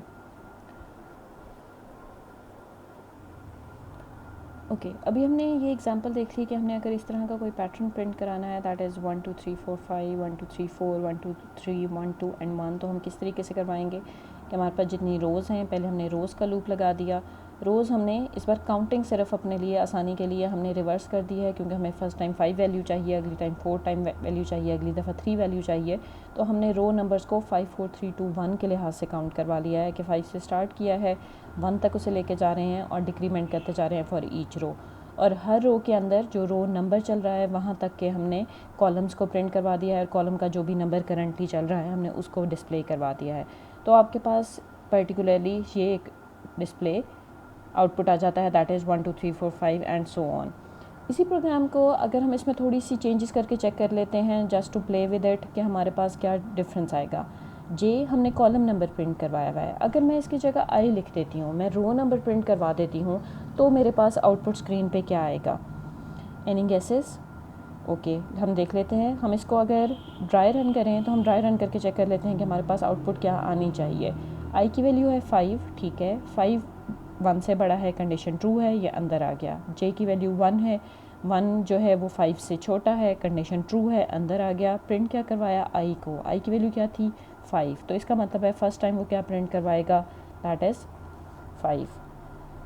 ओके अभी हमने ये एग्जांपल देख ली कि हमने अगर इस तरह का कोई पैटर्न प्रिंट कराना है, दैट इज़ 1 2 3 4 5 1 2 3 4 1 2 3 1 2 एंड 1, तो हम किस तरीके से करवाएंगे कि हमारे पास जितनी रोज़ हैं, पहले हमने रोज़ का लूप लगा दिया। रोज़ हमने इस बार काउंटिंग सिर्फ अपने लिए आसानी के लिए हमने रिवर्स कर दी है, क्योंकि हमें फ़र्स्ट टाइम 5 वैल्यू चाहिए, अगली टाइम 4 टाइम वैल्यू चाहिए, अगली दफ़ा 3 वैल्यू चाहिए। तो हमने रो नंबर्स को 5 4 3 2 1 के लिहाज से काउंट करवा लिया है कि 5 से स्टार्ट किया है, 1 तक उसे लेके जा रहे हैं और डिक्रीमेंट करते जा रहे हैं फॉर ईच रो। और हर रो के अंदर जो रो नंबर चल रहा है वहाँ तक के हमने कॉलम्स को प्रिंट करवा दिया है, और कॉलम का जो भी नंबर करंटली चल रहा है हमने उसको डिस्प्ले करवा दिया है। तो आपके पास पर्टिकुलरली ये एक डिस्प्ले आउटपुट आ जाता है, that is 1 2 3 4 5 and so on. इसी प्रोग्राम को अगर हम इसमें थोड़ी सी चेंजेस करके चेक कर लेते हैं just to play with it कि हमारे पास क्या डिफरेंस आएगा। जे हमने कॉलम नंबर प्रिंट करवाया हुआ है, अगर मैं इसकी जगह आई लिख देती हूँ, मैं रो नंबर प्रिंट करवा देती हूँ, तो मेरे पास आउटपुट स्क्रीन पे क्या आएगा? Any guesses? ओके हम देख लेते हैं। हम इसको अगर ड्राई रन करें तो हम ड्राई रन करके चेक कर लेते हैं कि हमारे पास आउटपुट क्या आनी चाहिए। आई की वैल्यू है 5, ठीक है, 5 1 से बड़ा है, कंडीशन ट्रू है, ये अंदर आ गया। जे की वैल्यू 1 है, 1 जो है वो 5 से छोटा है, कंडीशन ट्रू है, अंदर आ गया। प्रिंट क्या करवाया? आई को। आई की वैल्यू क्या थी? 5, तो इसका मतलब है फर्स्ट टाइम वो क्या प्रिंट करवाएगा? That is 5।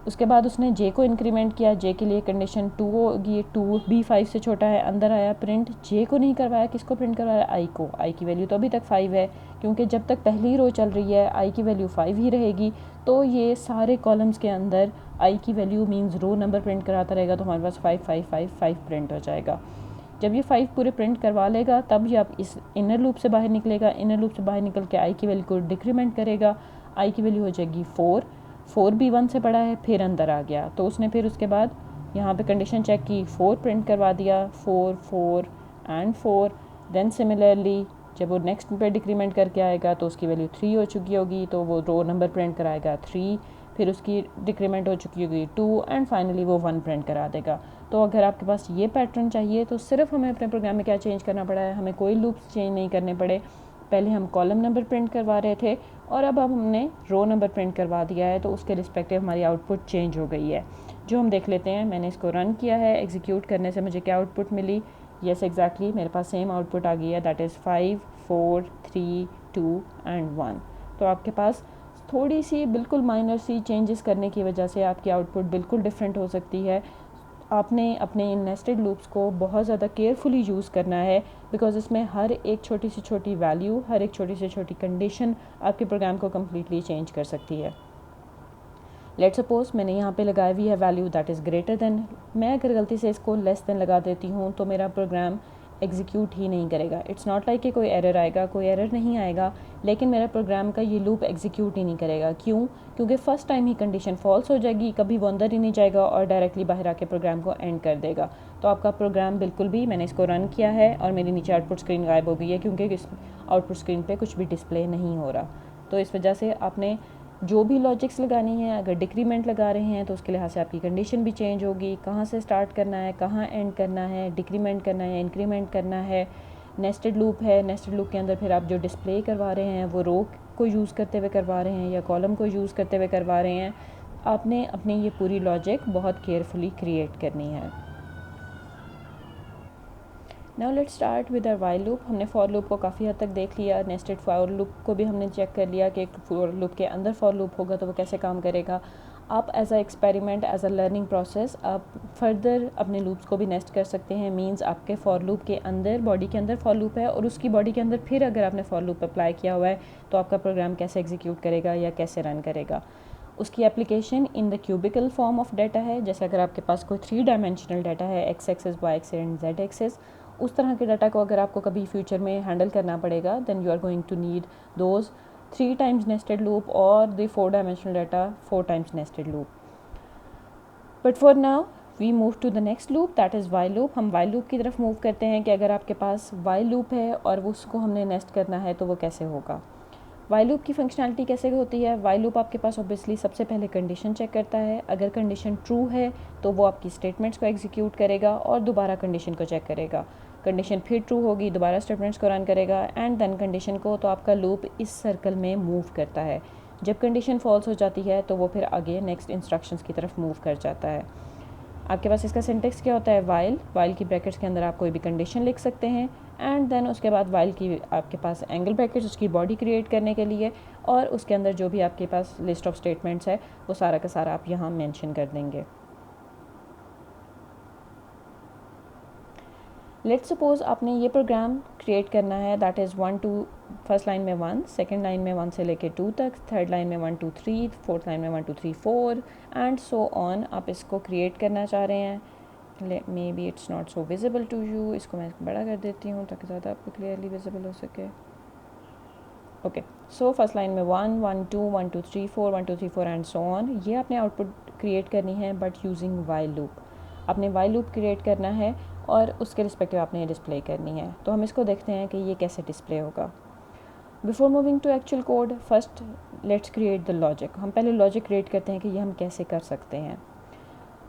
उसके बाद उसने जे को इंक्रीमेंट किया, जे के लिए कंडीशन 2 होगी, 2 भी 5 से छोटा है, अंदर आया। प्रिंट जे को नहीं करवाया, किसको प्रिंट करवाया? आई को। आई की वैल्यू तो अभी तक 5 है, क्योंकि जब तक पहली रो चल रही है आई की वैल्यू 5 ही रहेगी, तो ये सारे कॉलम्स के अंदर आई की value means row number print कराता रहेगा, तो हमारे पास 5 5 5 5 प्रिंट हो जाएगा। जब ये 5 पूरे प्रिंट करवा लेगा तब ये आप इस इनर लूप से बाहर निकलेगा, इनर लूप से बाहर निकल के आई की वैल्यू को डिक्रीमेंट करेगा, आई की वैल्यू हो जाएगी 4, 4 भी 1 से बड़ा है, फिर अंदर आ गया। तो उसने फिर उसके बाद यहाँ पे कंडीशन चेक की, 4 प्रिंट करवा दिया, 4 4 एंड 4। देन सिमिलरली जब वो नेक्स्ट पे डिक्रीमेंट करके आएगा तो उसकी वैल्यू 3 हो चुकी होगी, तो वो रो नंबर प्रिंट कराएगा 3, फिर उसकी डिक्रीमेंट हो चुकी होगी 2 एंड फाइनली वो 1 प्रिंट करा देगा। तो अगर आपके पास ये पैटर्न चाहिए तो सिर्फ हमें अपने प्रोग्राम में क्या चेंज करना पड़ा है, हमें कोई लूप्स चेंज नहीं करने पड़े। पहले हम कॉलम नंबर प्रिंट करवा रहे थे और अब हमने रो नंबर प्रिंट करवा दिया है, तो उसके रिस्पेक्टिव हमारी आउटपुट चेंज हो गई है। जो हम देख लेते हैं, मैंने इसको रन किया है, एग्जीक्यूट करने से मुझे क्या आउटपुट मिली? येस एग्जैक्टली मेरे पास सेम आउटपुट आ गई है, दैट इज़ 5 4 3 2 एंड 1। तो आपके पास थोड़ी सी बिल्कुल माइनर सी चेंजेस करने की वजह से आपकी आउटपुट बिल्कुल डिफरेंट हो सकती है। आपने अपने इन नेस्टेड लूप्स को बहुत ज़्यादा केयरफुली यूज़ करना है, बिकॉज इसमें हर एक छोटी से छोटी वैल्यू, हर एक छोटी से छोटी कंडीशन आपके प्रोग्राम को कम्प्लीटली चेंज कर सकती है। लेट सपोज मैंने यहाँ पे लगाई हुई है value that is greater than, मैं अगर गलती से इसको लेस देन लगा देती हूँ तो मेरा प्रोग्राम एग्जीक्यूट ही नहीं करेगा। इट्स नॉट लाइक कि कोई एरर आएगा, कोई एरर नहीं आएगा, लेकिन मेरा प्रोग्राम का ये लूप एग्जीक्यूट ही नहीं करेगा। क्यों? क्योंकि फ़र्स्ट टाइम ही कंडीशन फॉल्स हो जाएगी, कभी वो अंदर ही नहीं जाएगा और डायरेक्टली बाहर आके प्रोग्राम को एंड कर देगा। तो आपका प्रोग्राम बिल्कुल भी, मैंने इसको रन किया है और मेरी नीचे आउटपुट स्क्रीन गायब हो गई है, क्योंकि इस आउटपुट स्क्रीन पर कुछ भी डिस्प्ले नहीं हो रहा। तो इस वजह से आपने जो भी लॉजिक्स लगानी है, अगर डिक्रीमेंट लगा रहे हैं तो उसके लिहाज से आपकी कंडीशन भी चेंज होगी, कहाँ से स्टार्ट करना है, कहाँ एंड करना है, डिक्रीमेंट करना है, इंक्रीमेंट करना है। नेस्टेड लूप है, नेस्टेड लूप के अंदर फिर आप जो डिस्प्ले करवा रहे हैं वो रो को यूज़ करते हुए करवा रहे हैं या कॉलम को यूज़ करते हुए करवा रहे हैं। आपने अपनी ये पूरी लॉजिक बहुत केयरफुली क्रिएट करनी है। Now let's start with our while loop. हमने फॉर लूप को काफ़ी हद तक देख लिया, नेस्टेड फॉर लूप को भी हमने चेक कर लिया कि फॉर लूप के अंदर फॉर लूप होगा तो वो कैसे काम करेगा। आप as a experiment, as a learning process आप फर्दर अपने लूप्स को भी नेस्ट कर सकते हैं। मींस आपके फॉर लूप के अंदर, बॉडी के अंदर फॉर लूप है और उसकी बॉडी के अंदर फिर अगर आपने फॉर लूप अप्लाई किया हुआ है तो आपका प्रोग्राम कैसे एग्जीक्यूट करेगा या कैसे रन करेगा। उसकी application in the cubical form of data है। जैसे अगर आपके पास कोई 3 डायमेंशनल डाटा है, X axis, Y axis and Z axis, उस तरह के डाटा को अगर आपको कभी फ्यूचर में हैंडल करना पड़ेगा then you are going to need those 3 times nested loop or the 4 dimensional data 4 times nested loop. But for now we move to the next loop, that is while loop. हम while loop की तरफ मूव करते हैं कि अगर आपके पास while loop है और उसको हमने नेस्ट करना है तो वो कैसे होगा। while loop की फंक्शनैलिटी कैसे होती है। while loop आपके पास ऑब्वियसली सबसे पहले कंडीशन चेक करता है। अगर कंडीशन ट्रू है तो वो आपकी स्टेटमेंट्स को एग्जीक्यूट करेगा और दोबारा कंडीशन को चेक करेगा। कंडीशन फिर ट्रू होगी, दोबारा स्टेटमेंट्स को रन करेगा एंड देन कंडीशन को, तो आपका लूप इस सर्कल में मूव करता है। जब कंडीशन फॉल्स हो जाती है तो वो फिर आगे नेक्स्ट इंस्ट्रक्शंस की तरफ मूव कर जाता है। आपके पास इसका सिंटेक्स क्या होता है, वाइल की ब्रैकेट्स के अंदर आप कोई भी कंडीशन लिख सकते हैं एंड देन उसके बाद वाइल की आपके पास एंगल ब्रैकेट्स उसकी बॉडी क्रिएट करने के लिए, और उसके अंदर जो भी आपके पास लिस्ट ऑफ स्टेटमेंट्स है वो सारा का सारा आप यहाँ मेंशन कर देंगे। लेट्स सपोज आपने ये प्रोग्राम क्रिएट करना है, दैट इज़ 1 2, फर्स्ट लाइन में 1, सेकंड लाइन में 1 से लेके 2 तक, थर्ड लाइन में 1 2 3, फोर्थ लाइन में 1 2 3 4 एंड सो ऑन। आप इसको क्रिएट करना चाह रहे हैं। Maybe it's not so visible to you, इसको मैं बड़ा कर देती हूँ ताकि ज़्यादा आपको क्लियरली विजिबल हो सके। ओके, सो फर्स्ट लाइन में 1 1 2 1 2 3 4 1 2 3 4 एंड सो ऑन। ये आपने आउटपुट क्रिएट करनी है बट यूजिंग वाइल लूप। आपने वाइल लूप क्रिएट करना है और उसके रिस्पेक्टिव आपने डिस्प्ले करनी है। तो हम इसको देखते हैं कि ये कैसे डिस्प्ले होगा। Before moving to actual code, first let's create the logic. हम पहले लॉजिक क्रिएट करते हैं कि ये हम कैसे कर सकते हैं।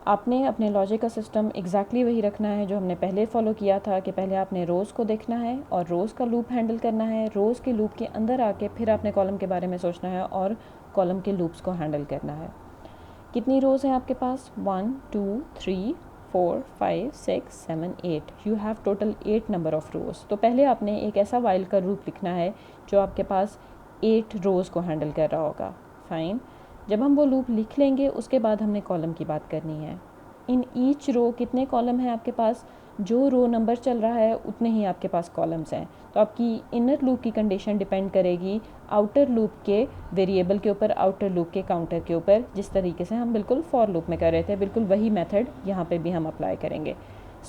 आपने अपने लॉजिक का सिस्टम एग्जैक्टली वही रखना है जो हमने पहले फॉलो किया था कि पहले आपने रोज़ को देखना है और रोज़ का लूप हैंडल करना है। रोज़ के लूप के अंदर आके फिर आपने कॉलम के बारे में सोचना है और कॉलम के लूप्स को हैंडल करना है। कितनी रोज़ हैं आपके पास, 1 2 3 4 5 6 7 8, you have total 8 number of rows. तो पहले आपने एक ऐसा वाइल का लूप लिखना है जो आपके पास 8 रोज़ को हैंडल कर रहा होगा। फाइन, जब हम वो लूप लिख लेंगे उसके बाद हमने कॉलम की बात करनी है। इन ईच रो कितने कॉलम हैं आपके पास, जो रो नंबर चल रहा है उतने ही आपके पास कॉलम्स हैं। तो आपकी इनर लूप की कंडीशन डिपेंड करेगी आउटर लूप के वेरिएबल के ऊपर, आउटर लूप के काउंटर के ऊपर। जिस तरीके से हम बिल्कुल फॉर लूप में कर रहे थे, बिल्कुल वही मेथड यहाँ पे भी हम अप्लाई करेंगे।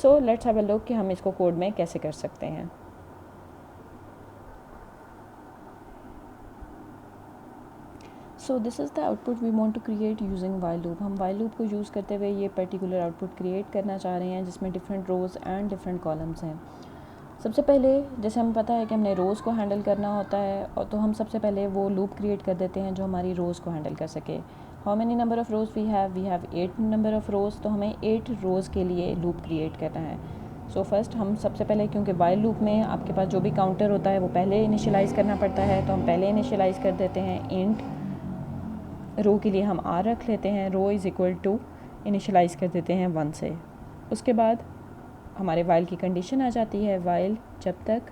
So let's have a look कि हम इसको कोड में कैसे कर सकते हैं। So this is the output we want to create using while loop. हम वाइल लूप को यूज़ करते हुए ये पर्टिकुलर आउटपुट क्रिएट करना चाह रहे हैं जिसमें different rows and different columns हैं। सबसे पहले जैसे हमें पता है कि हमने रोज़ को हैंडल करना होता है, और तो हम सबसे पहले वो लूप क्रिएट कर देते हैं जो हमारी रोज़ को हैंडल कर सके। How many number of rows we have 8 number of rows, तो हमें 8 रोज़ के लिए लूप क्रिएट करना है। सो फर्स्ट हम सबसे पहले, क्योंकि वाइल लूप में आपके पास जो भी काउंटर होता है वो पहले इनिशियलाइज़ करना पड़ता है, तो हम पहले इनिशियलाइज़ कर देते हैं इंट। रो के लिए हम आर रख लेते हैं, row is equal to initialize कर देते हैं 1 से। उसके बाद हमारे वाइल की कंडीशन आ जाती है, वाइल जब तक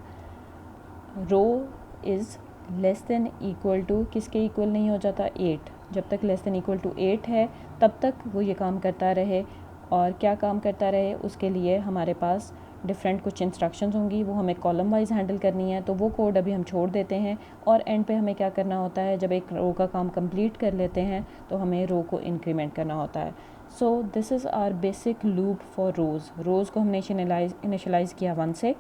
row is less than equal to, किसके इक्वल नहीं हो जाता, 8, जब तक लेस देन इक्वल टू 8 है तब तक वो ये काम करता रहे। और क्या काम करता रहे, उसके लिए हमारे पास डिफरेंट कुछ इंस्ट्रक्शंस होंगी, वो हमें कॉलम वाइज हैंडल करनी है। तो वो कोड अभी हम छोड़ देते हैं और एंड पे हमें क्या करना होता है, जब एक रो का काम कंप्लीट कर लेते हैं तो हमें रो को इंक्रीमेंट करना होता है। So this is our basic loop for rows को हमने इनिशियलाइज़ किया 1 से।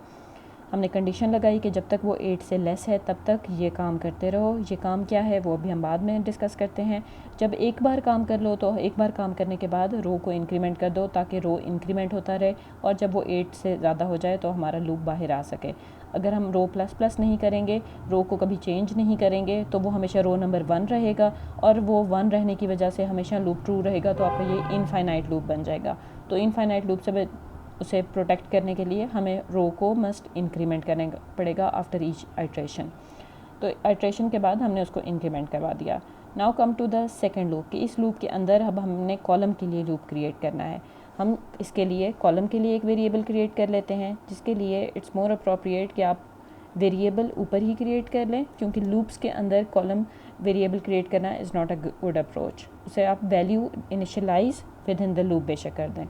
हमने कंडीशन लगाई कि जब तक वो 8 से लेस है तब तक ये काम करते रहो। ये काम क्या है वो अभी हम बाद में डिस्कस करते हैं। जब एक बार काम कर लो तो एक बार काम करने के बाद रो को इंक्रीमेंट कर दो ताकि रो इंक्रीमेंट होता रहे, और जब वो 8 से ज़्यादा हो जाए तो हमारा लूप बाहर आ सके। अगर हम रो प्लस प्लस नहीं करेंगे, रो को कभी चेंज नहीं करेंगे, तो वो हमेशा रो नंबर 1 रहेगा, और वो 1 रहने की वजह से हमेशा लूप ट्रू रहेगा। तो आपका ये इनफाइनाइट लूप बन जाएगा। तो इनफाइनाइट लूप से उसे प्रोटेक्ट करने के लिए हमें रो को मस्ट इंक्रीमेंट करना पड़ेगा आफ्टर ईच आइट्रेशन। तो आइट्रेशन के बाद हमने उसको इंक्रीमेंट करवा दिया। Now come to the second loop, कि इस लूप के अंदर अब हमने कॉलम के लिए लूप क्रिएट करना है। हम इसके लिए कॉलम के लिए एक वेरिएबल क्रिएट कर लेते हैं, जिसके लिए इट्स मोर अप्रोप्रिएट कि आप वेरिएबल ऊपर ही क्रिएट कर लें, क्योंकि लूप्स के अंदर कॉलम वेरिएबल क्रिएट करना is not a good approach. उसे आप value initialize within the loop बेशक कर दें।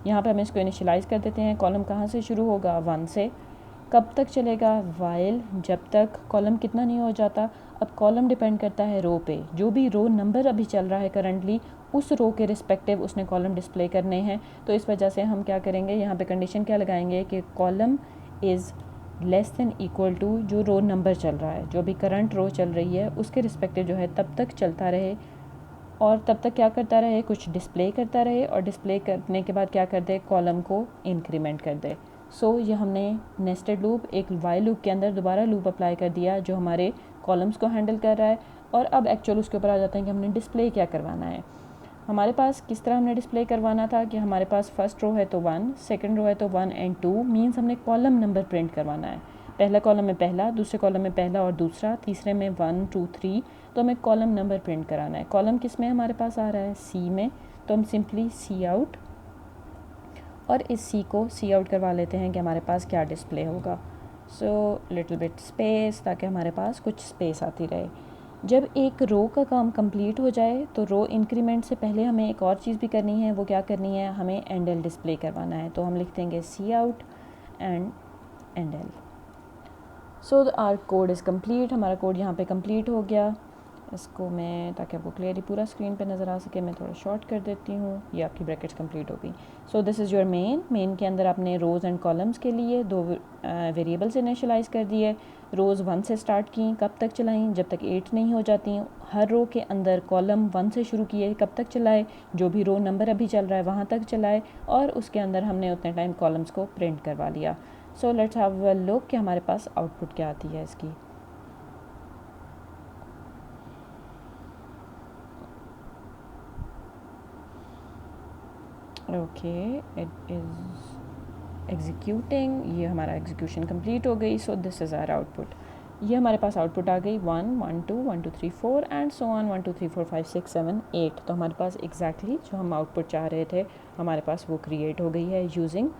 यहाँ पे हम इसको इनिशियलाइज़ कर देते हैं। कॉलम कहाँ से शुरू होगा? 1 से। कब तक चलेगा? वाइल, जब तक कॉलम कितना नहीं हो जाता। अब कॉलम डिपेंड करता है रो पे, जो भी रो नंबर अभी चल रहा है करंटली, उस रो के रिस्पेक्टिव उसने कॉलम डिस्प्ले करने हैं। तो इस वजह से हम क्या करेंगे, यहाँ पे कंडीशन क्या लगाएंगे कि column is less than equal to जो रो नंबर चल रहा है, जो भी करंट रो चल रही है उसके रिस्पेक्टिव जो है तब तक चलता रहे, और तब तक क्या करता रहे, कुछ डिस्प्ले करता रहे, और डिस्प्ले करने के बाद क्या कर दे, कॉलम को इंक्रीमेंट कर दे। सो ये हमने नेस्टेड लूप एक वाइल लूप के अंदर दोबारा लूप अप्लाई कर दिया जो हमारे कॉलम्स को हैंडल कर रहा है। और अब एक्चुअल उसके ऊपर आ जाते हैं कि हमने डिस्प्ले क्या करवाना है। हमारे पास किस तरह हमने डिस्प्ले करवाना था कि हमारे पास फर्स्ट रो है तो 1, सेकंड रो है तो 1 एंड 2, मीन्स हमने कॉलम नंबर प्रिंट करवाना है। पहला कॉलम में पहला, दूसरे कॉलम में पहला और दूसरा, तीसरे में 1 2 3, तो हमें कॉलम नंबर प्रिंट कराना है। कॉलम किस में हमारे पास आ रहा है? सी में। तो हम सिंपली सी आउट, और इस सी को सी आउट करवा लेते हैं कि हमारे पास क्या डिस्प्ले होगा। सो लिटिल बिट स्पेस, ताकि हमारे पास कुछ स्पेस आती रहे। जब एक रो का काम कंप्लीट हो जाए तो रो इंक्रीमेंट से पहले हमें एक और चीज़ भी करनी है। वो क्या करनी है? हमें एंडल डिस्प्ले करवाना है। तो हम लिख देंगे cout and endl. So our code is complete. हमारा कोड यहाँ पे कंप्लीट हो गया। इसको मैं, ताकि आपको क्लियरली पूरा स्क्रीन पे नज़र आ सके, मैं थोड़ा शॉर्ट कर देती हूँ। ये आपकी ब्रैकेट्स कंप्लीट हो गई। So this is your main के अंदर आपने रोज़ एंड कॉलम्स के लिए 2 वेरिएबल्स इनिशियलाइज़ कर दिए। रोज़ 1 से स्टार्ट की, कब तक चलाएं? जब तक 8 नहीं हो जाती। हर रो के अंदर कॉलम 1 से शुरू किए, कब तक चलाए? जो भी रो नंबर अभी चल रहा है वहाँ तक चलाए, और उसके अंदर हमने उतने टाइम कॉलम्स को प्रिंट करवा लिया। So let's have a look कि हमारे पास आउटपुट क्या आती है इसकी। Okay, it is executing. ये हमारा एग्जीक्यूशन कंप्लीट हो गई। So this is our output. ये हमारे पास आउटपुट आ गई 1 1 2 1 2 3 4 एंड सो ऑन 1 2 3 4 5 6 7 8। तो हमारे पास एग्जैक्टली जो हम आउटपुट चाह रहे थे हमारे पास वो क्रिएट हो गई है using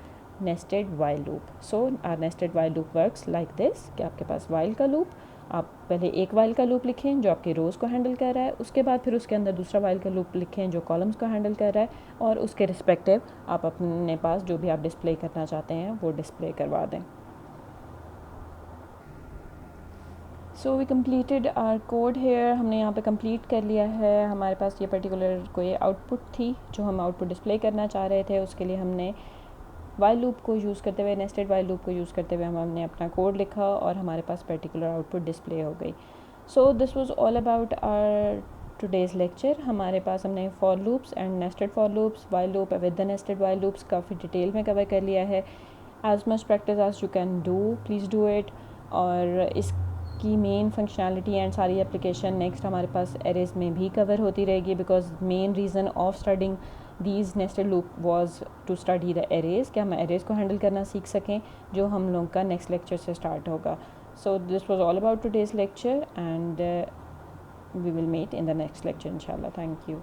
nested while loop. So our nested while loop works like this, कि आपके पास वाइल का लूप, आप पहले एक वाइल का लूप लिखें जो आपके रोज़ को हैंडल कर रहा है, उसके बाद फिर उसके अंदर दूसरा वाइल का लूप लिखें जो कॉलम्स को हैंडल कर रहा है, और उसके रिस्पेक्टिव आप अपने पास जो भी आप डिस्प्ले करना चाहते हैं वो डिस्प्ले करवा दें। So we completed our code here. हमने यहाँ पे कंप्लीट कर लिया है। हमारे पास ये पर्टिकुलर कोई आउटपुट थी जो हम आउटपुट डिस्प्ले करना चाह रहे थे। उसके लिए हमने वाइल लूप को यूज़ करते हुए, नेस्टेड वाइल लूप को यूज़ करते हुए हमने अपना कोड लिखा, और हमारे पास पर्टिकुलर आउटपुट डिस्प्ले हो गई। So this was all about our today's lecture. हमारे पास हमने for loops and nested for loops, while loop with the nested while loops काफ़ी डिटेल में कवर कर लिया है। As much practice as you can do, please do it. और इसकी मेन फंक्शनैलिटी एंड सारी एप्लीकेशन नेक्स्ट हमारे पास एरेज में भी कवर होती रहेगी, because main reason of studying these nested loop was to study the arrays, कि हम एरेज को हैंडल करना सीख सकें, जो हम लोग का नेक्स्ट लेक्चर से स्टार्ट होगा। So this was all about today's lecture, and we will meet in the next lecture इंशाल्लाह। Thank you.